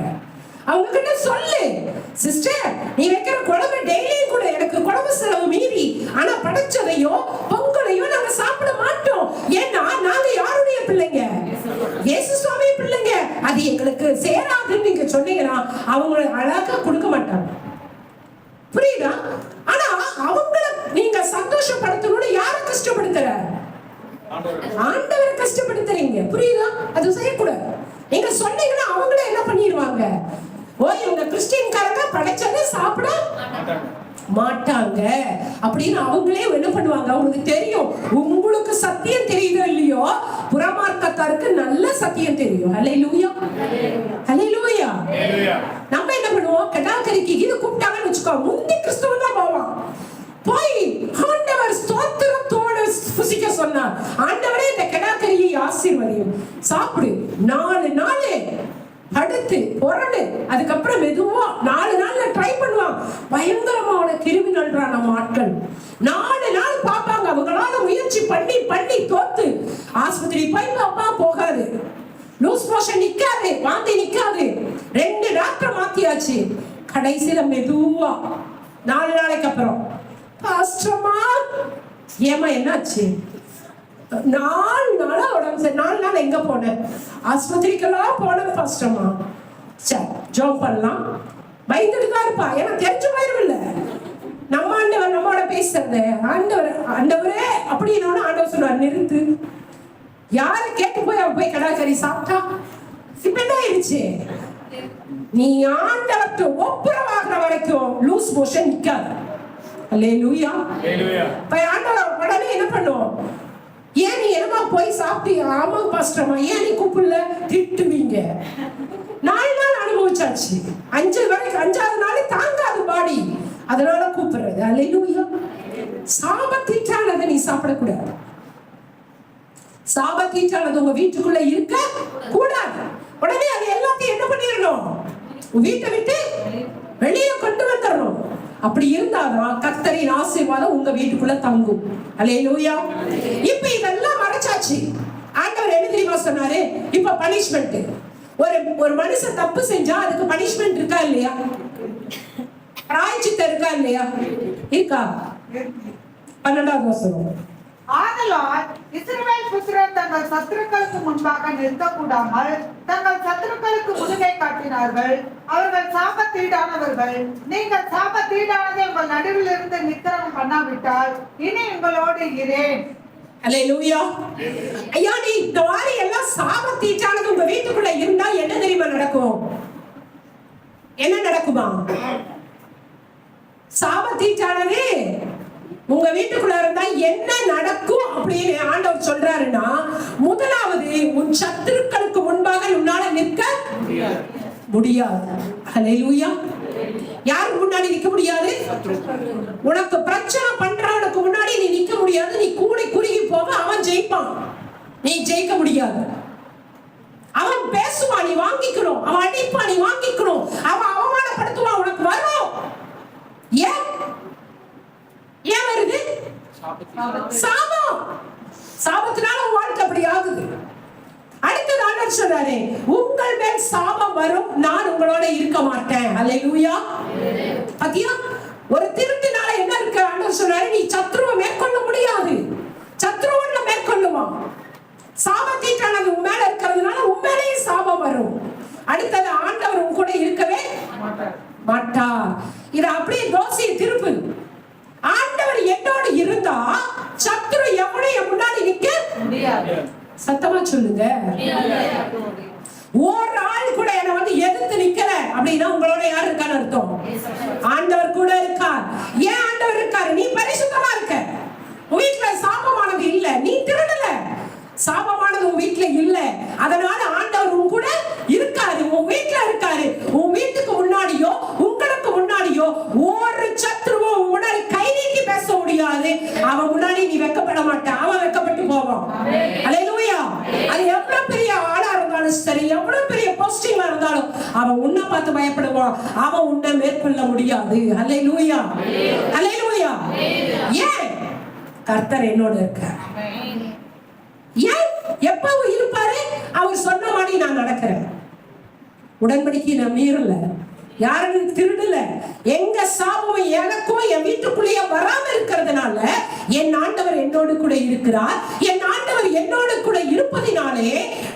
அவங்க கிட்ட சொல்லு, சிஸ்டர் நீ வைக்கிற குழம்பு டெய்லியும் கூட எனக்கு குழம்பு செலவு மீறி, ஆனா படைச்சதையோ பொங்கலையோ நாங்க சாப்பிட மாட்டோம். ஏன்னா நாங்க யாருடைய பிள்ளைங்க? இயேசு சுவாமி பிள்ளைங்க. அது எங்களுக்கு சேராதுன்னு நீங்க சொன்னீங்கன்னா அவங்க அழகா கொடுக்க மாட்டாங்க. புரியுதா? ஆனா அவங்கள நீங்க சந்தோஷப்படுத்தணும்னு யாரை கஷ்டப்படுத்துற? ஆண்டவரை கஷ்டப்படுத்துறீங்க. புரியுதா? அது செய்யக்கூடாது. நீங்க சொன்னீங்கன்னா அவங்களே என்ன பண்ணிடுவாங்க? ஓ, இவங்க கிறிஸ்டியன்காரங்க படைச்சதை சாப்பிட மாட்டாங்க அப்படின்னு அவங்களே என்ன பண்ணுவாங்க. அவங்களுக்கு தெரியும், உங்களுக்கு சத்தியம் தெரியுதோ இல்லையோ, புறமார்க்கத்தாருக்கு நல்ல சத்தியம் தெரியும். ஹல்லேலூயா, ஹல்லேலூயா. நம்ம என்ன பண்ணுவோம், கடாக்கரிக்கு இது கூப்பிட்டாங்கன்னு வச்சுக்கோ, முந்தி கிறிஸ்துவ தான் போவான். போய் ஆண்டவர் ஸ்தோத்திரத்தோடு புசிக்க சொன்னார். ஆண்டவரே இந்த கடாக்கரியை ஆசீர்வதியும், சாப்பிடு. 4 நாள் அடுத்து பொருள், அதுக்கப்புறம் மெதுவா 4 நாள்ல ட்ரை பண்ணுவான். பயங்கரமான கிரிமினல்றான் நம்ம ஆட்கள். 4 நாள் பார்ப்பாங்க. அவங்களால முயற்சி பண்ணி பண்ணி தோத்து ஆஸ்பத்திரி போய் பாப்பா போகாது, லூஸ் மோஷன் நிக்காது, வாந்தி நிக்காது. 2 டாக்டர் மாத்தியாச்சு. கடைசியில மெதுவா 4 நாளைக்கு அப்புறம், பாஸ்டர்மா ஏமா என்னாச்சு? 4 நாளா உடம்பு சரி. 4 நாள் எங்க போனேன்? ஆஸ்பத்திரிக்கெல்லாம் போனேன் பாஸ்டர்மா. சரி, ஜோம் பண்ணலாம். பயந்துட்டு தான் இருப்பா, ஏன்னா தெரிஞ்சு போயிருவில்ல நம்ம ஆண்டவர் நம்மோட பேசுறது. ஆண்டவரே அப்படின்னு ஆண்டவர் சொல்லுவார், நிறுத்து. யாரை கேட்டு போய் அவ போய் கடாக்கறி சாப்பிட்டா? இப்ப என்ன ஆயிடுச்சு? நீ ஆண்டவர்கிட்ட ஒப்புரவாகிற வரைக்கும் லூஸ் மோஷன் நிக்காது. அல்லேலூயா. ஆண்டவர் உடனே என்ன பண்ணுவோம், ஏன் நீ என்னமா போய் சாப்பிட்டியா? ஆமா பாஸ்டர்மா. ஏன் நீ கூப்பிடல? திட்டுவீங்க. 4 நாள் அனுபவிச்சாச்சு. 5வது நாள் தாங்காது பாடி, அதனால கூப்பிடுறது. அல்லேலூயா. சாபத்தீட்டானதை நீ சாப்பிடக்கூடாது. சாபத்தீட்டானது உங்க வீட்டுக்குள்ள இருக்க கூடாது. உடனே அது எல்லாத்தையும் என்ன பண்ணிடணும், வீட்டை விட்டு வெளியே கொண்டு வந்துடணும். அப்படி இருந்தாதான் கர்த்தரின் ஆசீர்வாதம் உங்க வீட்டுக்குள்ள தங்கும். அல்லேலூயா. இப்ப இதெல்லாம் மறைச்சாச்சு. ஆண்டவர் என்ன தெரியுமா சொன்னாரு? இப்ப பனிஷ்மெண்ட். ஒரு மனுஷன் தப்பு செஞ்சா அதுக்கு பனிஷ்மெண்ட் இருக்கா இல்லையா? பிராயச்சித்தம் இருக்கா இல்லையா? இருக்கா? 12வது வசனம்.
ஆதலால் இஸ்ரவேல் புத்திரர் தங்கள் சத்துருக்களுக்கு முன்பாக நிற்கக்கூடாமல் தங்கள் சத்துருக்களுக்கு முதுகை காட்டினார்கள். அவர்கள் சாபத்தீடானவர்கள். நீங்கள் சாபத்தீடானதை உங்கள் நடுவில் இருந்து நிக்கிரம் பண்ணாவிட்டால் இனி உங்களோடு இரேன்.
அல்லேலூயா. ஐயா, நீ இந்த மாதிரி எல்லாம் சாபத்தீட்டானது உங்க வீட்டுக்குள்ள இருந்தா என்ன தெரியுமா நடக்கும்? என்ன நடக்குமா? சாபத்தீட்டானது உங்க வீட்டுக்குள்ள இருந்தா என்ன நடக்கும் அப்படின்னு ஆண்டவர் சொல்றாருன்னா, முதலாவது உன் சத்துருக்களுக்கு முன்பாக உன்னால நிற்க முடியாது. ஹல்லேலூயா. யாருக்கு முன்னாடி நிற்க முடியாது? உனக்கு பிரச்சனை பண்றவனுக்கு முன்னாடி நீ நிற்க முடியாது. நீ கூடி குறுகி போக அவன் ஜெயிப்பான், நீ ஜெயிக்க முடியாது. அவன் பேசுவான், நீ வாங்கிக்கணும். அவன் அடிப்பான், நீ வாங்கிக்கணும். அவன் அவமானப்படுத்துவான், உனக்கு வரும். ஏன் வருது? சாபம். சாபத்தினால உன் வாழ்க்கை அப்படி ஆகுது. அடுத்தது ஆண்டவர் சொல்றாரு, உங்கள் மேல் சாபம் வரும், நான் உங்களோட இருக்க மாட்டேன். அல்லேலூயா. பாத்தியா, ஒரு திருட்டுனால என்ன இருக்கு? ஆண்டவர் சொல்றாரு, நீ சத்ருவை மேற்கொள்ள முடியாது. சத்ரு உன்னை மேற்கொள்ளுவான். சாபத்தீட்டானது உன் மேல இருக்கிறதுனால உன் மேலேயும் சாபம் வரும். அடுத்தது ஆண்டவர் உன் கூட இருக்கவே மாட்டார். இத அப்படியே தோசையை திருப்பு. ஆண்டவர் என்னோடு இருந்தா சத்ரு எவனைய முன்னாடி நிக்க முடியாது. சத்தமா சொல்லுங்க. ஒரு ஆள் கூட என்ன வந்து எதிர்த்து நிக்கல அப்படின்னா உங்களோட யார் இருக்கான்னு அர்த்தம்? ஆண்டவர் கூட இருக்கார். ஏன் ஆண்டவர் இருக்காரு? நீ பரிசுத்தமா இருக்க. உன் வீட்டுல சாபமானது இல்ல, நீ திருடல, சாபமானது உன் வீட்டுல இல்ல. அதனால ஆண்டவர் உன் கூட இருக்காரு, உன் வீட்டுல இருக்காரு. உன் வீட்டுக்கு முன்னாடியோ உங்களுக்கு முன்னாடியோ ஒரு சத்ருவோ முன்னாடி கை நீட்டி பேச முடியாது. அவன் முன்னாடி நீ வெக்கப்பட மாட்ட, அவன் வெக்கப்பட்டு போவான். அல்லேலூயா. அது எவ்வளவு பெரிய ஆளா இருந்தாலும் சரி, எவ்வளவு பெரிய போஸ்டிங்கா இருந்தாலும் அவன் உன்னை பார்த்து பயப்படுவான். அவன் உன்னை மேற்கொள்ள முடியாது. அல்லேலூயா, அல்லேலூயா. ஏன்? கர்த்தர் என்னோட இருக்கார். ஏன்? எப்பவும் இருப்பாரு. அவர் சொன்ன மாதிரி நான் நடக்கிறேன். உடன்படிக்கை நான் மீறல, யாரும் திருடல. எங்க சாபம் எனக்கும் என் வீட்டுக்குள்ளேயே வராம இருக்கிறதுனால என் ஆண்டவர் என்னோடு கூட இருக்கிறார். என் ஆண்டவர் என்னோடு கூட இருப்பதினாலே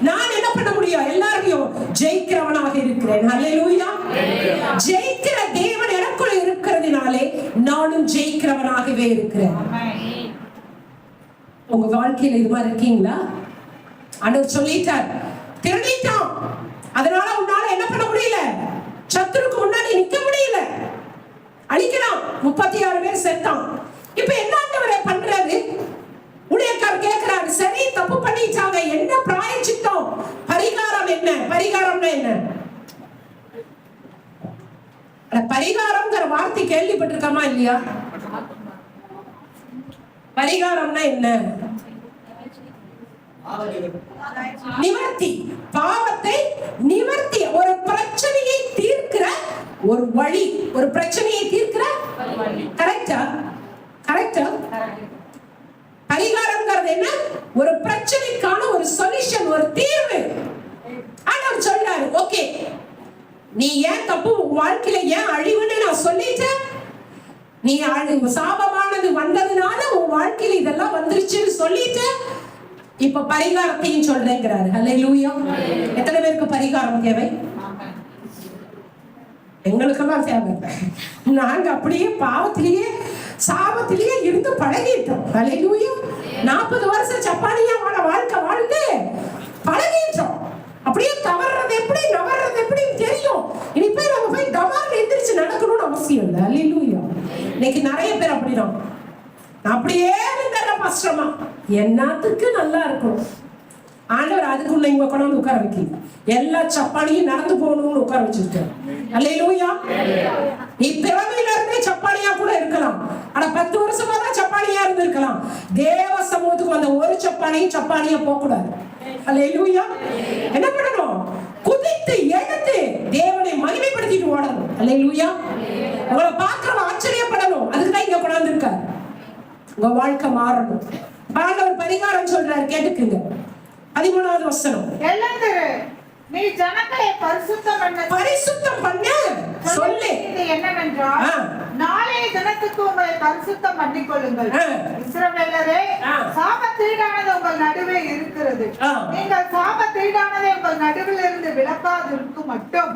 நான் என்ன பண்ண முடியும்? எல்லாரையும் ஜெயிக்கிறவனாக இருக்கிறேன். அல்லேலூயா. ஜெயிக்கிற தேவன் எனக்குள்ள இருக்கிறதுனாலே நானும் ஜெயிக்கிறவனாகவே இருக்கிறேன். உங்க வாழ்க்கையில இது மாதிரி இருக்கீங்களா? ஆண்டவர் சொல்லிட்டார், திருடிட்டான், அதனால உன்னால என்ன பண்ண முடியல? சத்துருக்கு முன்னாடி நிக்க முடியல. அழிக்கிறான். 36 பேர் செத்தான். இப்ப என்ன ஆண்டவரே பண்றாரு? ஊழியக்காரர் கேட்கிறாரு, சரி தப்பு பண்ணிட்டாங்க, என்ன பிராயச்சித்தம், பரிகாரம் என்ன? பரிகாரம்னா என்ன? பரிகாரம்ங்கிற வார்த்தை கேள்விப்பட்டிருக்கமா இல்லையா? பரிகாரம்னா என்ன? நிவர்த்தி. பாவத்தை நிவர்த்தி, ஒரு பிரச்சனையை தீர்க்கிற ஒரு வழி, ஒரு பிரச்சனையை தீர்க்கிற கரெக்டா? கரெக்டா? பரிகாரம்ங்கிறது என்ன? ஒரு பிரச்சனைக்கான ஒரு சொல்யூஷன், ஒரு தீர்வு. ஆண்டவர் சொல்றாரு, ஓகே நீ ஏன் தப்பு வாழ்க்கையில ஏன் அழிவுன்னு நான் சொல்லிட்டேன், நீ சாபமானது வந்ததுனால உன் வாழ்க்கையில இதெல்லாம் வந்துருச்சுன்னு சொல்லிட்டேன், இப்ப பரிகாரத்தையும் சொல்றேங்கிறாரு. ஹல்லேலூயா. எத்தனை பேருக்கு பரிகாரம் தேவை? எங்களுக்கெல்லாம் தேவை. நாங்க அப்படியே பாவத்திலேயே சாபத்திலேயே இருந்து பழகிட்டோம். ஹல்லேலூயா. 40 வருஷம் சப்பானியா வாழ்க்கை வாழ்ந்து பழகிட்டோம். அப்படியே தவறுறது எப்படி நவர்றது எப்படி தெரியும். இனி போய் நம்ம போய் டமார்னு எந்திரிச்சு நடக்கணும்னு அவசியம் இல்லை. ஹல்லேலூயா. இன்னைக்கு நிறைய பேர் அப்படிதான், அப்படியே இருந்தற கஷ்டமா என்னத்துக்கு நல்லா இருக்கும். ஆண்டவர் அதுக்குள்ள இங்க கொண்டாந்து உட்கார வைக்கல, எல்லா சப்பானியும் நடந்து போகணும்னு உட்கார வச்சிருக்காரு. அல்லேலூயா. நீ பிறவில இருந்தே சப்பானியா கூட இருக்கலாம், ஆனா 10 வருஷமா தான் சப்பானியா இருந்திருக்கலாம். தேவ சமூகத்துக்கு வந்த ஒரு சப்பானியா போக கூடாது. அல்லேலூயா. என்ன பண்ணணும்? குதித்து எழுந்து தேவனை மகிமைப்படுத்திட்டு ஓடணும். அல்லேலூயா. உங்களை பார்க்கிறவங்க ஆச்சரியப்படணும். அதுக்குதான் இங்க கொண்டாந்து இருக்காரு. உங்க வாழ்க்கை மாறணும். ஆண்டவர் பரிகாரம் சொல்றாரு, கேட்டுக்குங்க. 13வது வசனம்.
எழுந்திரு, நீ ஜனங்களை பரிசுத்தம் பண்ண சொல்லு. இது என்னவென்றால், நாளைய தினத்துக்கு உங்களை பரிசுத்தம் பண்ணிக் கொள்ளுங்கள். இஸ்ரவேலரே, சாபத்தீடானது உங்கள் நடுவே இருக்கிறது. நீங்கள் சாபத்தீடானதை உங்கள் நடுவில் இருந்து விலக்காதிருக்கும் மட்டும்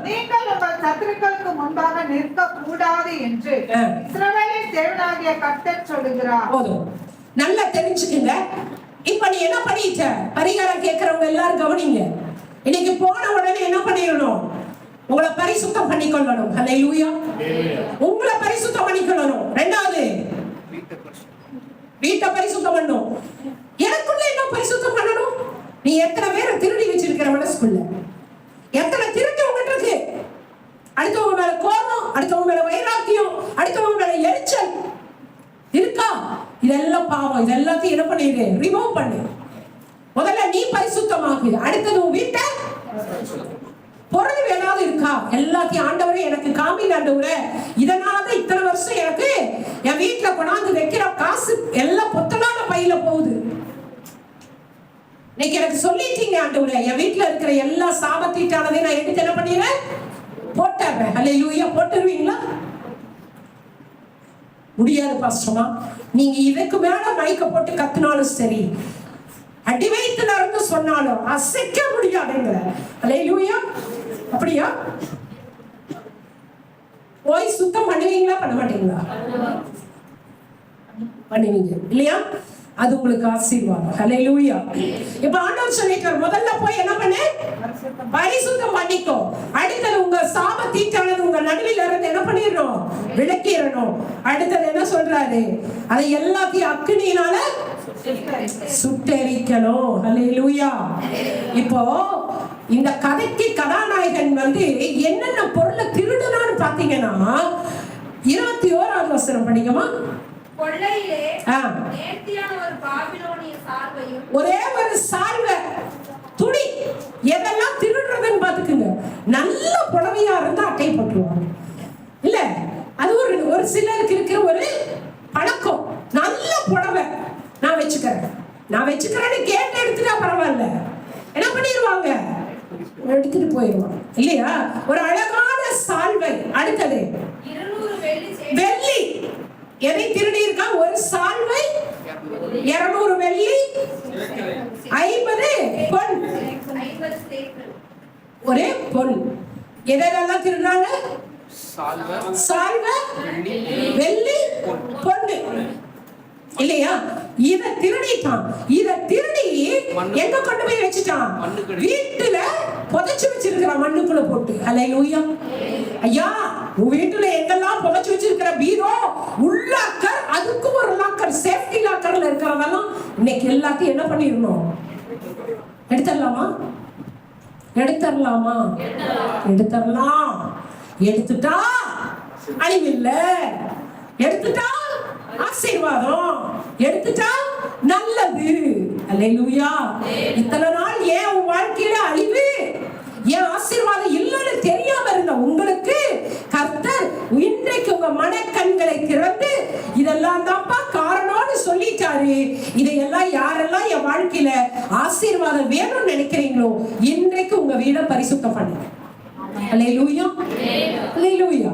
நீங்கள் உங்கள் சத்துருக்களுக்கு முன்பாக நிற்க கூடாது என்று இஸ்ரவேலின் தேவனாகிய கர்த்தர் சொல்லுகிறார்.
போதும், நல்லா தெரிஞ்சுக்குங்க. இப்ப நீ என்ன பண்ணிட்ட? பரிகாரம் கேட்கிறவங்க எல்லாரும் கவனிங்க. இன்னைக்கு போன உடனே என்ன பண்ணிடணும்? உங்களை பரிசுத்தம் பண்ணிக்கொள்ளணும். ஹல்லேலூயா. உங்களை பரிசுத்தம் பண்ணிக்கொள்ளணும். ரெண்டாவது, வீட்டை பரிசுத்தம் பண்ணணும். எனக்குள்ள என்ன பரிசுத்தம் பண்ணணும்? நீ எத்தனை பேரை திருடி வச்சிருக்கிற மனசுக்குள்ள? எத்தனை திருட்டு உங்ககிட்ட இருக்கு? அடுத்தவங்க மேல கோபம், அடுத்தவங்க மேல வைராக்கியம், அடுத்தவங்க மேல எரிச்சல் இருக்கா? இதெல்லாம் பாவம். இது எல்லாத்தையும் என்ன பண்ணிடு? ரிமூவ் பண்ணு. முதல்ல நீ பரிசுத்தமாகு. அடுத்தது உன் வீட்டை. பொருள் ஏதாவது இருக்கா? எல்லாத்தையும் ஆண்டவரே எனக்கு காமிங்க ஆண்டவரே, இதனாலதான் இத்தனை வருஷம் எனக்கு என் வீட்டுல கொண்டாந்து வைக்கிற காசு எல்லாம் பொத்தலான பையில போகுது. இன்னைக்கு எனக்கு சொல்லிட்டீங்க ஆண்டவரே, என் வீட்டுல இருக்கிற எல்லா சாபத்தீட்டானதையும் நான் எடுத்து என்ன பண்ணிடுறேன்? போட்டுறேன். ஹல்லேலூயா. போட்டுருவீங்களா? முடியாது பாஸ்டமா. நீங்க இதுக்கு மேல மைக்க போட்டு கத்துனாலும் சரி, அடி வயித்துல இருந்து சொன்னாலும் அசைக்க முடியாதுங்கிற. ஹல்லேலூயா. அப்படியா? போய் சுத்தம் பண்ணுவீங்களா பண்ண மாட்டீங்களா? பண்ணுவீங்க இல்லையா? அது உங்களுக்கு ஆசீர்வாதம். ஹல்லேலூயா. இப்ப ஆண்டவர் சொல்லிட்டார், முதல்ல போய் என்ன பண்ணு? பரிசுத்தம் பண்ணிக்கோ. அடுத்தது உங்க சாபத்தீட்டானது உங்க நடுவில் இருந்து என்ன பண்ணிடணும்? விளக்கிடணும். அடுத்தது என்ன சொல்றாரு? அதை எல்லாத்தையும் அக்கினியினால சுட்டெரிக்கணும். ஹல்லேலூயா. இப்போ இந்த கதைக்கு கதாநாயகன் என்னென்ன பொருளை திருடுனான்னு பாத்தீங்கன்னா 21வது வசனம் படிக்கமா.
கொள்ளையிலே நேர்த்தியான ஒரு பாபிலோனிய சால்வையும், ஒரே ஒரு சால்வை
துணி, எதெல்லாம் திருடுறதுன்னு பாத்துக்குங்க. நல்ல புடவையா இருந்தா அட்டை போட்டுருவாங்க இல்ல? அது ஒரு சிலருக்கு இருக்கிற ஒரு பழக்கம். நல்ல புடவை நான் வச்சுக்கிறேன்னு கேட்டு எடுத்துட்டா பரவாயில்ல, என்ன பண்ணிடுவாங்க? எடுத்துட்டு போயிடுவாங்க இல்லையா? ஒரு அழகான சால்வை. அடுத்தது
200
வெள்ளி. எதை திருடி இருக்கா? ஒரு சால்வை, 200 வெள்ளி, 50 பொன், ஒரே பொன். எதெல்லாம் திருடுறாங்க? சால்வை, வெள்ளி, பொண்ணு. இல்லையா? இத திருடிட்டான். இத திருடி எங்க கொண்டு போய் வச்சுட்டான்? வீட்டுல புதைச்சு வச்சிருக்கிறான், மண்ணுக்குள்ள போட்டு. அல்லேலூயா. ஐயா, உன் வீட்டுல எங்கெல்லாம் புதைச்சு வச்சிருக்கிற பீரோ, உள்ளாக்கர், அதுக்கு ஒரு லாக்கர், சேஃப்டி லாக்கர்ல இருக்கிறதெல்லாம் இன்னைக்கு எல்லாத்தையும் என்ன பண்ணிடணும்? எடுத்துடலாமா? எடுத்துடலாமா? எடுத்துடலாம். எடுத்துட்டா அழிவில்ல, எடுத்துட்டா ஆசீர்வாதம், எடுத்துட்டா நல்லது. அல்லேலூயா. இத்தனை நாள் ஏன் உன் வாழ்க்கையில அழிவு, ஏன் ஆசீர்வாதம் இல்லைன்னு தெரியாம இருந்த உங்களுக்கு கர்த்தர் இன்றைக்கு உங்க மனக்கண்களை திறந்து இதெல்லாம் தான்ப்பா காரணம்னு சொல்லிட்டாரு. இதையெல்லாம் யாரெல்லாம் என் வாழ்க்கையில ஆசீர்வாதம் வேணும்னு நினைக்கிறீங்களோ இன்றைக்கு உங்க வீடை பரிசுத்தம் பண்ணுங்க. அல்லேலூயா. அல்லேலூயா.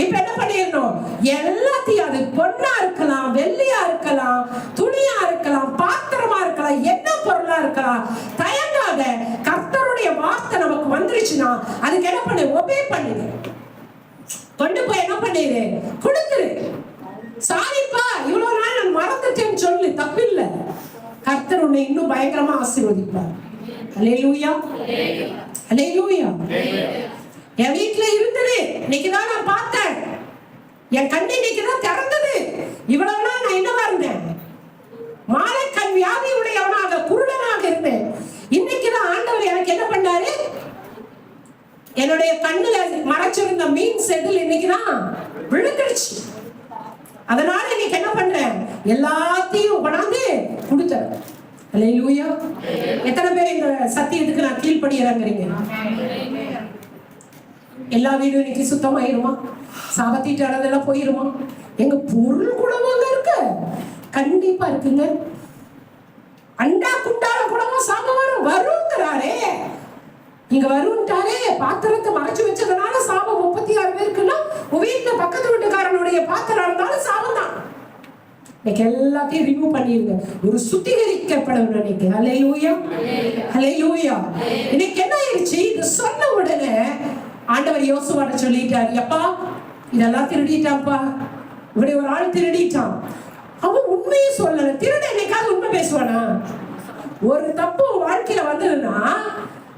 இப்ப என்ன பண்ணிரணும்? எல்லாத்தையும், அது பொண்ணா இருக்கலாம், வெள்ளியா இருக்கலாம், துணியா இருக்கலாம், பாத்திரமா இருக்கலாம், என்ன பொருளா இருக்கலாம், தயங்காத. கர்த்தருடைய வார்த்தை நமக்கு வந்துருச்சுன்னா அதுக்கு என்ன பண்ணு? ஒபே பண்ணுங்க. கொண்டு போய் என்ன பண்ணிரு? கொடுத்துரு. சாரிப்பா, இவ்வளவு நாள் நான் மறந்துட்டேன்னு சொல்லு, தப்பில்லை. கர்த்தர் உன்னை இன்னும் பயங்கரமா ஆசீர்வதிப்பார். அல்லேலூயா. அல்லேலூயா. என் வீட்டுல இருந்தது இன்னைக்குதான் நான் பார்த்தேன். என் கண்ணு இன்னைக்குதான் திறந்தது. இவ்வளவு நாள் நான் என்னவா இருந்தேன்? மாலை கண் வியாதி உடையவனாக, குருடனாக இருந்தேன். இன்னைக்குதான் ஆண்டவர் எனக்கு என்ன பண்ணாரு? என்னுடைய கண்ணுல மறைச்சிருந்த மீன் செதில் இன்னைக்குதான் விழுந்துருச்சு. அதனால இன்னைக்கு என்ன பண்றேன்? எல்லாத்தையும் கொண்டாந்து கொடுத்தேன். அல்லேலூயா. எத்தனை பேர் இந்த சத்தியத்துக்கு நான் கீழ்ப்படியறேங்கிறீங்க? எல்லா வீடும் இன்னைக்கு சுத்தமாயிருமா? சாபத்திட்டு அதெல்லாம் போயிருமா? எங்க பொருள் கூடவாங்க இருக்கு? கண்டிப்பா இருக்குங்க. அண்டா குண்டால கூடவா சாபம் வரும்? வருங்கிறாரே, இங்க வரும்ட்டாரே. பாத்திரத்தை மறைச்சு வச்சதுனால சாபம் 36 பேருக்குன்னா உன் வீட்டுல பக்கத்து வீட்டுக்காரனுடைய பாத்திரம் இருந்தாலும் சாபம் தான். இன்னைக்கு எல்லாத்தையும் ரிமூவ் பண்ணிருங்க. ஒரு சுத்திகரிக்கப்படணும் இன்னைக்கு. அல்லேலூயா. அல்லேலூயா. இன்னைக்கு என்ன ஆயிடுச்சு? இது சொன்ன உடனே ஆண்டவர் யோசுவாட்ட சொல்லிட்டாரு, எப்பா இதெல்லாம் திருடிட்டான்ப்பா. இப்படி ஒரு ஆள் திருடிட்டான். அவன் உண்மையை சொல்லல. திருட என்னைக்காவது உண்மை பேசுவானா? ஒரு தப்பு வாழ்க்கையில வந்ததுன்னா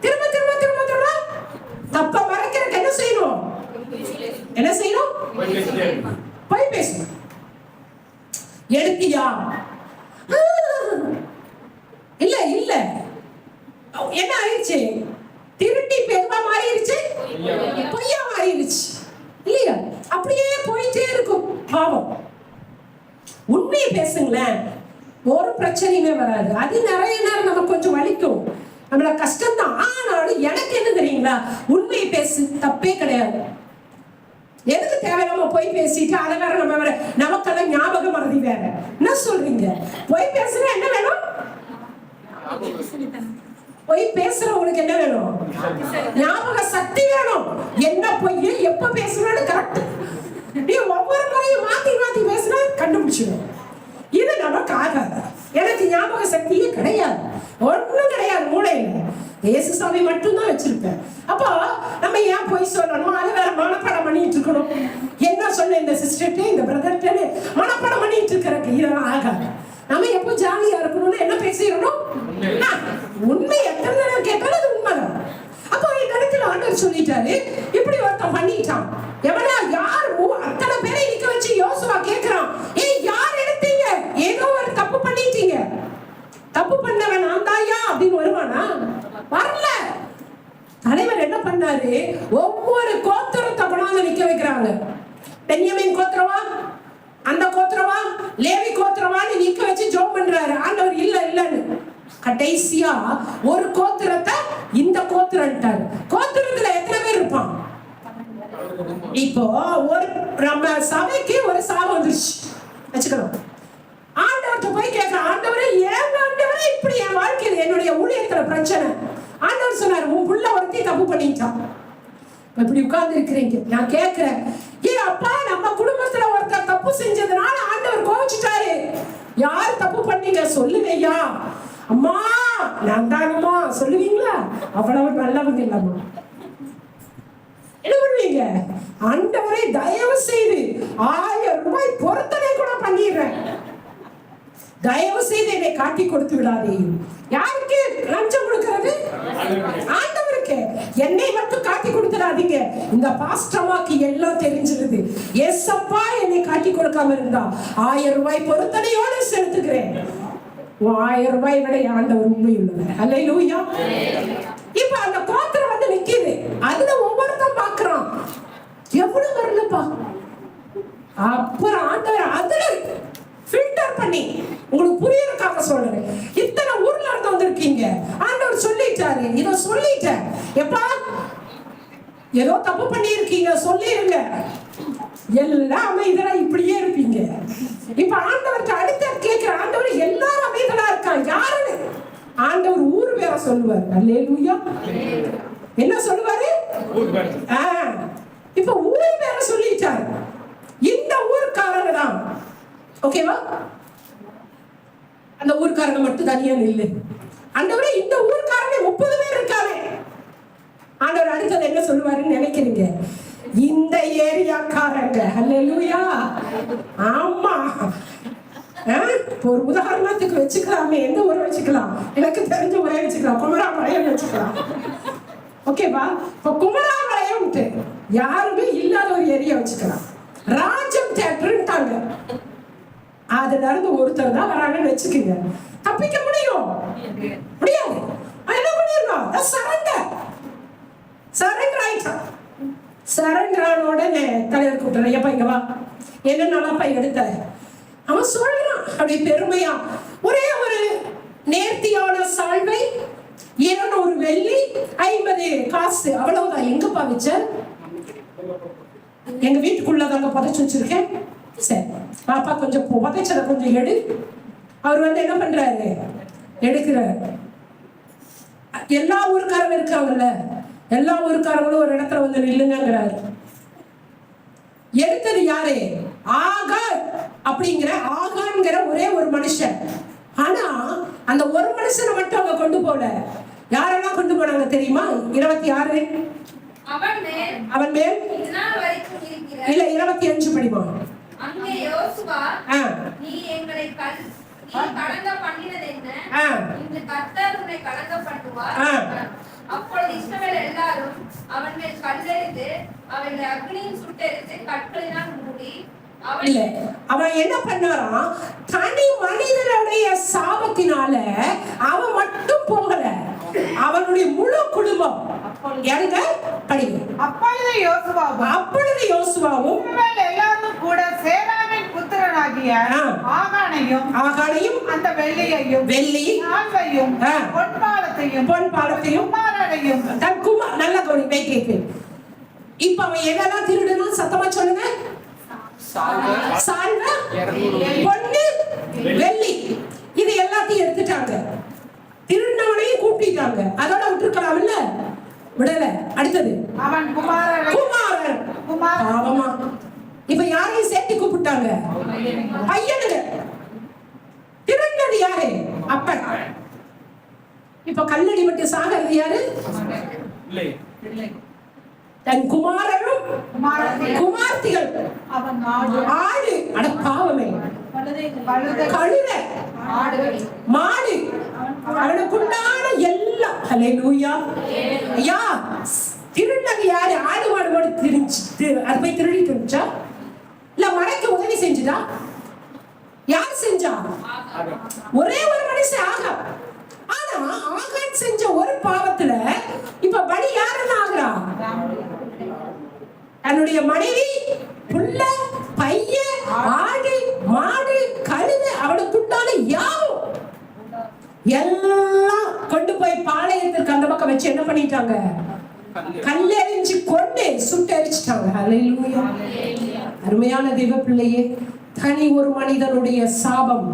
திரும்ப திரும்ப திரும்ப திரும்ப தப்ப மறைக்கிறதுக்கு என்ன செய்யணும்? என்ன செய்யணும்? போய் பேசணும். எடுத்தியா? இல்ல இல்ல. என்ன ஆயிடுச்சு? திருட்டி பெருமா மாறிடுச்சு, பொய்யா மாறிடுச்சு இல்லையா? அப்படியே போயிட்டே இருக்கும் பாவம். உண்மையை பேசுங்களேன், ஒரு பிரச்சனையுமே வராது. அது நிறைய நேரம் நமக்கு கொஞ்சம் வலிக்கும், நம்மள கஷ்டம் தான். ஆனாலும் எனக்கு என்ன தெரியுங்களா? உண்மையை பேசு, தப்பே கிடையாது. எதுக்கு தேவையில்லாம போய் பேசிட்டு அதை வேற நம்ம வேற நமக்கெல்லாம் ஞாபகம் மறதி வேற. என்ன சொல்றீங்க? போய் பேசுற என்ன வேணும்? போய் பேசுறவங்களுக்கு என்ன வேணும்? ஞாபக சக்தி வேணும். என்ன பொய் எப்ப பேசுறேன்னு கரெக்ட். நீ ஒவ்வொரு முறையும் மாத்தி மாத்தி பேசுனா கண்டுபிடிச்சிடும். இது நமக்கு ஆகாது. எனக்கு ஞாபக சக்தியே கிடையாது, ஒன்றும் கிடையாது மூளையில. இயேசுசாமி மட்டும்தான் வச்சிருப்பேன். அப்போ நம்ம ஏன் போய் சொல்லணும்? அது வேற மனப்பாடம் பண்ணிட்டு இருக்கணும். என்ன சொல்ல இந்த சிஸ்டர்ட்டே இந்த பிரதர்ட்டே மனப்பாடம் பண்ணிட்டு இருக்கிறக்கு இதெல்லாம் ஆகாது. நம்ம எப்போ ஜாலியா இருக்கணும்னு என்ன பேசிடணும்? உண்மை எத்தனை தடவை கேட்டாலும் அது உண்மைதான். அப்போ இந்த இடத்துல ஆண்டவர் சொல்லிட்டாரு, இப்படி ஒருத்தன் பண்ணிட்டான். எவனா யார்? அத்தனை பேரை நிக்க வச்சு யோசுவா கேட்கிறான், ஏய் யார் எடுத்தீங்க? ஏதோ ஒரு தப்பு பண்ணிட்டீங்க. தப்பு பண்ணவன் நான் தாயா அப்படின்னு வருவானா? வரல. தலைவர் என்ன பண்ணாரு? ஒவ்வொரு கோத்திரத்தை கொண்டாந்து நிக்க வைக்கிறாங்க. பென்யமீன் கோத்திரவா, அந்த கோத்திரவா, லேவி கோத்திரவான்னு நிக்க வச்சு ஜெபம் பண்றாரு. ஆண்டவர் இல்ல இல்லன்னு கடைசியா ஒரு கோத்திரத்தை இந்த கோத்திரம்ட்டாரு. கோத்திரத்துல எத்தனை பேர் இருப்பான்? இப்போ ஒரு நம்ம சபைக்கு ஒரு சாபம் வந்துருச்சு வச்சுக்கணும். ஆண்டவர்கிட்ட போய் கேட்க, ஆண்டவரே ஏன் ஆண்டவரே இப்படி என் வாழ்க்கையில் என்னுடைய ஊழியத்துல பிரச்சனை? ஆண்டவர் சொன்னாரு, உன் புள்ள ஒருத்தி தப்பு பண்ணிட்டான். இப்படி உட்கார்ந்து இருக்கிறீங்க, நான் கேட்கிறேன், ஏ அப்பா நம்ம குடும்பத்துல ஒருத்தர் தப்பு செஞ்சதுனால ஆண்டவர் கோவிச்சுட்டாரு. யார் தப்பு பண்ணீங்க சொல்லுவையா? அம்மா நான் தானம்மா சொல்லுவீங்களா? அவ்வளவு நல்லவங்க இல்லம்மா. என்ன பண்ணுவீங்க? ஆண்டவரை தயவு செய்து 1000 ரூபாய் பொருத்தனை கூட பண்ணிடுறேன். தயவு செய்து என்னை காட்டி கொடுத்து விடாதே. யாருக்கு லஞ்சம் கொடுக்கிறது? ஆண்டவருக்கு. என்னை மட்டும் காட்டி கொடுத்துடாதீங்க. இந்த பாஸ்டமாக்கு எல்லாம் தெரிஞ்சிருது. ஏசப்பா என்னை காட்டி கொடுக்காம இருந்தா 1000 ரூபாய் பொருத்தனையோடு செலுத்துகிறேன். 1000 ரூபாய் விட ஆண்டவர் உண்மை உள்ளவர். அல்லேலூயா. இப்ப அந்த கோத்திரம் வந்து நிக்குது. அதுல ஒவ்வொருத்தன் பாக்குறான், எவ்வளவு வரலப்பா. அப்புறம் ஆண்டவர் அதுல ஃபில்டர் பண்ணி, உங்களுக்கு புரியறதுக்காக சொல்றேன், இத்தனை ஊர்ல இருந்து வந்திருக்கீங்க, ஆண்டவர் சொல்லிட்டாரு, இத சொல்லிட்டேன், எப்பா ஏதோ தப்பு பண்ணி இருக்கீங்க சொல்லிருங்க, எல்லாம் அமைதியா இப்படியே இருப்பீங்க. இப்ப ஆண்டவருக்கு அடுத்த கேட்கிற, ஆண்டவர் எல்லாரும் அமைதியா இருக்கான், யாருன்னு ஆண்டவர் ஊர் பேரை சொல்லுவார். அல்லேலூயா. என்ன சொல்லுவாரு? இப்ப ஊர் பேரை சொல்லிட்டாரு. இந்த ஊர்க்காரங்க தான், ஓகேவா? அந்த ஊர்க்காரங்க மட்டும் தனியா நில்லு. ஆண்டவரே இந்த ஊர்க்காரங்க 30 பேர் இருக்காங்க. ஆண்டவர் அடுத்தது என்ன சொல்லுவாருன்னு நினைக்கிறீங்க? இந்த ஏரியாக்காரங்க. அல்லேலூயா. ஆமா. ஒரு உதாரணத்துக்கு வச்சுக்கலாமே, எந்த ஊரை வச்சுக்கலாம்? எனக்கு தெரிஞ்ச ஊரை வச்சுக்கலாம், குமராபாளையம் வச்சுக்கலாம், ஓகேவா? இப்ப குமராபாளையம் யாருமே இல்லாத ஒரு ஏரியா வச்சுக்கலாம். ராஜம் தியேட்டர்ன்ட்டாங்க, அதுல இருந்து ஒருத்தர் தான் வராங்கன்னு வச்சுக்கோங்க. தப்பிக்க முடியும்? முடியாது. என்ன பண்ணிருக்கோம்? சரண்டர். சரண்டர் ஆயிட்டா. சரண்டர் ஆன உடனே தலைவர் கூப்பிட்டுறேன், எப்ப இங்க வா, என்ன நல்லா எடுத்த. அவன் சொல்றான் அப்படி பெருமையா, ஒரே ஒரு நேர்த்தியான சால்வை, 200 வெள்ளி, 50 காசு, அவ்வளவுதான். எங்கப்பா வச்ச? எங்க வீட்டுக்குள்ளதாங்க புதைச்சு வச்சிருக்கேன். சரி பாப்பா, கொஞ்சம் புதைச்சத கொஞ்சம் எடு. அவர் வந்து என்ன பண்றாரு? எடுக்கிறார். எல்லா ஊருக்காரங்க இருக்காங்கல்ல, எல்லா ஊருக்காரங்களும் ஒரு இடத்துல வந்து நில்லுங்கிறாரு. எடுத்தது யாரு? ஆகான் அப்படிங்கிற ஆகான்ங்கிற ஒரே ஒரு மனுஷன். ஆனா அந்த ஒரு மனுஷனை மட்டும் அவங்க கொண்டு போல. யாரெல்லாம் கொண்டு போனாங்க தெரியுமா? 26 அவன் மேல் இல்ல 25 படிமா.
அங்கே யோசுவா, நீ எங்களை கலங்க பண்ணினது என்ன? இந்த கர்த்தர் உன்னை கலங்க பண்ணுவார். அப்பொழுது இஸ்ரவேல் எல்லாரும் அவன் மேல் கல்லெறிந்து அவனை அக்னியில் சுட்டெரித்து கற்களினால் மூடி.
இல்ல, அவன் என்ன பண்ணாராம்? தனி மனிதனுடைய சாபத்தினால அவன் மட்டும் போகல, அவனுடைய முழு குடும்பம். எங்க படிங்க. அப்பொழுது யோசுவாவும்
எல்லாரும் கூட சேராவின் புத்திரனாகிய ஆகானையும் அந்த வெள்ளி சால்வையும் பொன்பாலத்தையும் குமாரனையும்
தன் குமார் நல்ல கவனி வைக்க. இப்ப அவன் என்னெல்லாம் திருடணும்? சத்தமா சொல்லுங்க. சால்வை, பொன்னு, வெள்ளி, இது எல்லாத்தையும் எடுத்துட்டாங்க. திருநவனையும் கூப்பிட்டாங்க. அதோட விட்டுருக்கலாம் இல்ல? விடல. அடுத்தது
அவன் குமாரன்.
பாவமா. இப்ப யாரையும் சேர்த்து கூப்பிட்டாங்க? பையனுங்க. திருநது யாரு? அப்பன். இப்ப கல்லடி விட்டு சாகிறது யாரு? தன் குமாரனும் குமார்த்திகள். ஆடு, அட பாவமே, கழுதை, மாடு, அவனுக்குண்டான எல்லாம். ஹல்லேலூயா. ஐயா, திருநகை யாரு? ஆடு மாடு திரிஞ்சு அது போய் திருடிட்டு இருந்துச்சா? இல்ல மறைக்க உதவி செஞ்சுதா? யார் செஞ்சா? ஒரே ஒரு மனுஷன் ஆகா. ஆனா ஆகான் செஞ்ச ஒரு பாவத்துல இப்ப பலி யாருன்னு ஆகுறா? தன்னுடைய மனைவி, புள்ள, பையன், ஆடு, மாடு, கழுதை, அவனுக்குண்டான யாவும் எல்லாம் கொண்டு போய் பாளையத்திற்கு அந்த பக்கம் வச்சு என்ன பண்ணிட்டாங்க? கல்லெறிஞ்சு கொண்டு சுட்டெரிச்சிட்டாங்க. ஹல்லேலூயா. அருமையான தெய்வ பிள்ளையே, தனி ஒரு மனிதனுடைய சாபம்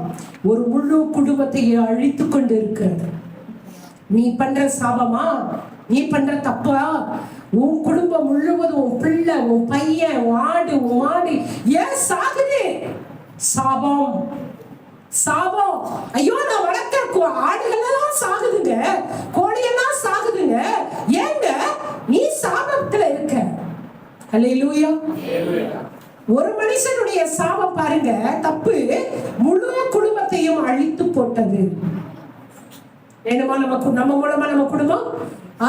ஒரு முழு குடும்பத்தை அழித்து கொண்டு இருக்கிறது. நீ பண்ற சாபமா? நீ பண்ற தப்பா? உன் குடும்பம் முழுவதும், உன் பிள்ளை, உன் பையன், உன் ஆடு, உன் மாடு ஏன் சாகுது? சாபம், சாபம். ஐயோ, நான் வளர்க்க ஆடுகள்லாம் சாகுதுங்க, கோழியெல்லாம் சாகுதுங்க. ஏங்க நீ சாபத்துல இருக்க? அல்லேலூயா. ஒரு மனுஷனுடைய சாபம் பாருங்க, தப்பு முழு குடும்பத்தையும் குடும்பத்தையும் அழித்து போட்டது. என்னமா நம்ம மூலமா நம்ம குடும்பம்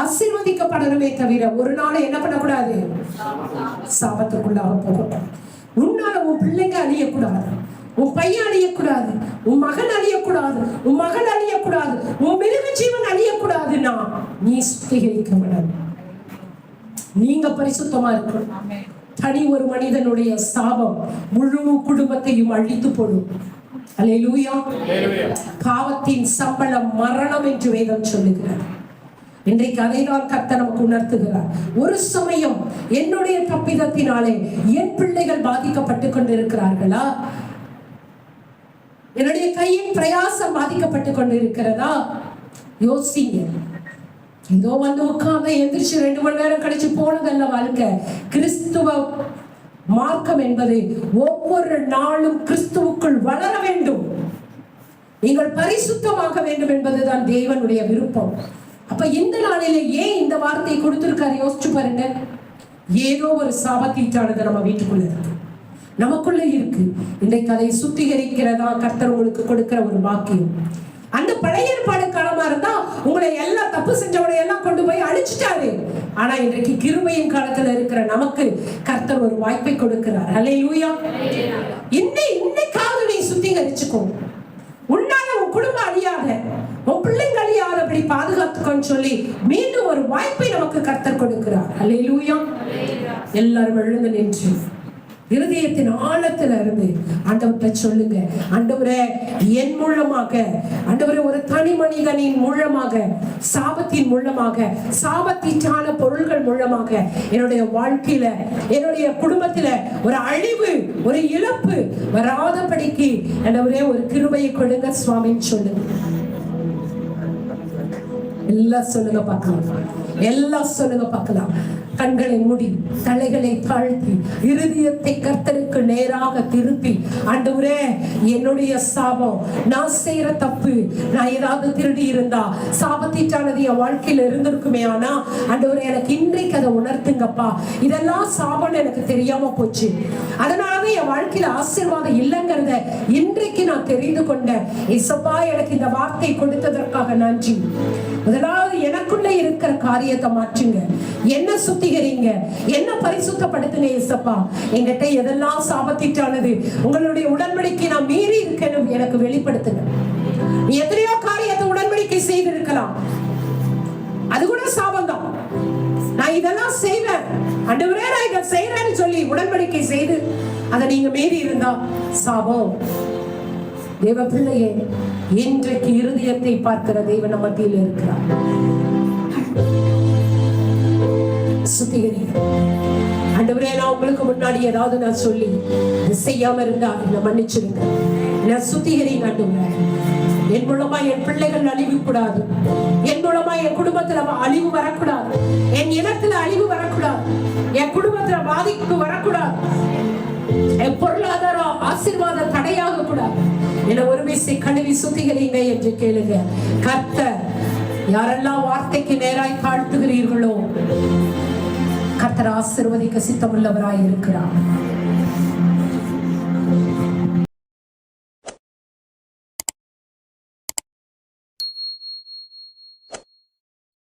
ஆசீர்வதிக்கப்படணுமே தவிர ஒரு நாள் என்ன பண்ணக்கூடாது, சாபத்துக்குள்ளாக போகக்கூடாது. உன்னால உன் பிள்ளைங்க அழியக்கூடாது, உன் பையன் அழியக்கூடாது, உன் மகன் அழியக்கூடாது, உன் மகள் அழியக்கூடாது, உன் மிருக ஜீவன் அழியக்கூடாதுன்னா நீ சுத்திகரிக்கப்படணும். நீங்க பரிசுத்தமா இருக்கணும். தனி ஒரு மனிதனுடைய சாபம் முழு குடும்பத்தையும் அழித்து போடும். அல்லேலூயா. பாவத்தின் சம்பளம் மரணம் என்று வேதம் சொல்லுகிறார். இன்றைக்கு அதை தான் கர்த்தர் நமக்கு உணர்த்துகிறார். ஒரு சமயம் என்னுடைய தப்பிதத்தினாலே என் பிள்ளைகள் பாதிக்கப்பட்டு கொண்டிருக்கிறார்களா? என்னுடைய கையின் பிரயாசம் பாதிக்கப்பட்டு கொண்டிருக்கிறதா? யோசிங்க. இதோ வந்து உட்கார்ந்து எந்திரிச்சு 2 மணி நேரம் கழிச்சு போனதல்ல வாழ்க்கை. கிறிஸ்துவ மார்க்கம் என்பது ஒவ்வொரு நாளும் கிறிஸ்துவுக்குள் வளர வேண்டும், நீங்கள் பரிசுத்தமாக வேண்டும் என்பதுதான் தேவனுடைய விருப்பம். அப்ப இந்த நாளிலே ஏன் இந்த வார்த்தையை கொடுத்திருக்காரு யோசிச்சு பாருங்க. ஏதோ ஒரு சாபத்தீட்டானது நம்ம வீட்டுக்குள்ள இருக்கு, நமக்குள்ள இருக்கு. இன்றைக்கு அதை சுத்திகரிக்கிறதா கர்த்தர் உங்களுக்கு கொடுக்கிற ஒரு பாக்கியம். அந்த பழைய ஏற்பாடு காலமா இருந்தா உங்களை எல்லா தப்பு செஞ்சவனை எல்லாம் கொண்டு போய் அழிச்சிட்டாரு. ஆனா இன்றைக்கு கிருபையின் காலத்துல இருக்கிற நமக்கு கர்த்தர் ஒரு வாய்ப்பை கொடுக்கிறார். அல்லேலூயா. இன்னைக்காவது நீ சுத்திகரிச்சுக்கோ. உன்னால உன் குடும்பம் அழியாத, உன் பிள்ளைங்க அழியாதபடி பாதுகாத்துக்கோன்னு சொல்லி மீண்டும் ஒரு வாய்ப்பை நமக்கு கர்த்தர் கொடுக்கிறார். அல்லேலூயா. எல்லாரும் எழுந்து நின்று இருதயத்தின் ஆழத்துல இருந்து ஆண்டவர்கிட்ட சொல்லுங்க, ஆண்டவரே என் மூலமாக, ஆண்டவரே ஒரு தனி மனிதனின் மூலமாக, சாபத்தின் மூலமாக, சாபத்தீட்டான பொருள்கள் மூலமாக என்னுடைய வாழ்க்கையில, என்னுடைய குடும்பத்துல ஒரு அழிவு, ஒரு இழப்பு வராதபடிக்கு ஆண்டவரே ஒரு கிருபையை கொடுங்க சுவாமின்னு சொல்லுங்க. எல்லாம் சொல்லுங்க பார்க்கலாம், எல்லாம் சொல்லுங்க பார்க்கலாம். கண்களை மூடி தலைகளை தாழ்த்தி இருதயத்தை கர்த்தருக்கு நேராக திருப்பி, ஆண்டவரே என்னுடைய சாபம், நான் செய்யற தப்பு, நான் ஏதாவது திருடி இருந்தா சாபத்தீட்டானது என் வாழ்க்கையில இருந்திருக்குமே, ஆனா ஆண்டவரே எனக்கு இன்றைக்கு அதை உணர்த்துங்கப்பா. இதெல்லாம் சாபம் எனக்கு தெரியாம போச்சு, அதனாலதான் என் வாழ்க்கையில ஆசீர்வாதம் இல்லைங்கிறத இன்றைக்கு நான் தெரிந்து கொண்டேன். இயேசுப்பா எனக்கு இந்த வார்த்தை கொடுத்ததற்காக நன்றி. முதலாவது எனக்குள்ள இருக்கிற காரியத்தை மாற்றுங்க, என்ன சுத்திகரிங்க, என்ன பரிசுத்தப்படுத்துங்க. இயேசுப்பா என்கிட்ட எதெல்லாம் சாபத்தீட்டானது, உங்களுடைய உடன்படிக்கை நான் மீறி இருக்கேன்னு எனக்கு வெளிப்படுத்துங்க. நீ எத்தனையோ காரியத்தை உடன்படிக்கை செய்திருக்கலாம், அது கூட சாபம் தான். நான் இதெல்லாம் செய்வேன், ஆண்டவரே நான் இதை செய்யறேன்னு சொல்லி உடன்படிக்கை செய்து அதை நீங்க மீறி இருந்தா சாபம். தேவ பிள்ளையே, இன்றைக்கு இருதயத்தை பார்க்கிற தேவன் நம்ம மத்தியில் இருக்கிறார். சுத்திகரி. ஆண்டவரே நான் உங்களுக்கு முன்னாடி ஏதாவது நான் சொல்லி செய்யாம இருந்தா என்ன மன்னிச்சிருங்க. நான் சுத்திகரிங்க ஆண்டவரே. என் மூலமா என் பிள்ளைகள் அழிவு கூடாது, என் மூலமா என் குடும்பத்துல அழிவு வரக்கூடாது, என் இனத்துல அழிவு வரக்கூடாது, என் குடும்பத்துல பாதிப்பு வரக்கூடாது, என் பொருளாதாரம் ஆசீர்வாதம் தடையாக கூடாது. என்ன ஒரு விசை கழுவி சுத்திகரிங்க என்று கேளுங்க. கர்த்தர் யாரெல்லாம் வார்த்தைக்கு நேராய் தாழ்த்துகிறீர்களோ கர்த்தர் ஆசீர்வதிக்க சித்தமுள்ளவராய் இருக்கிறார்.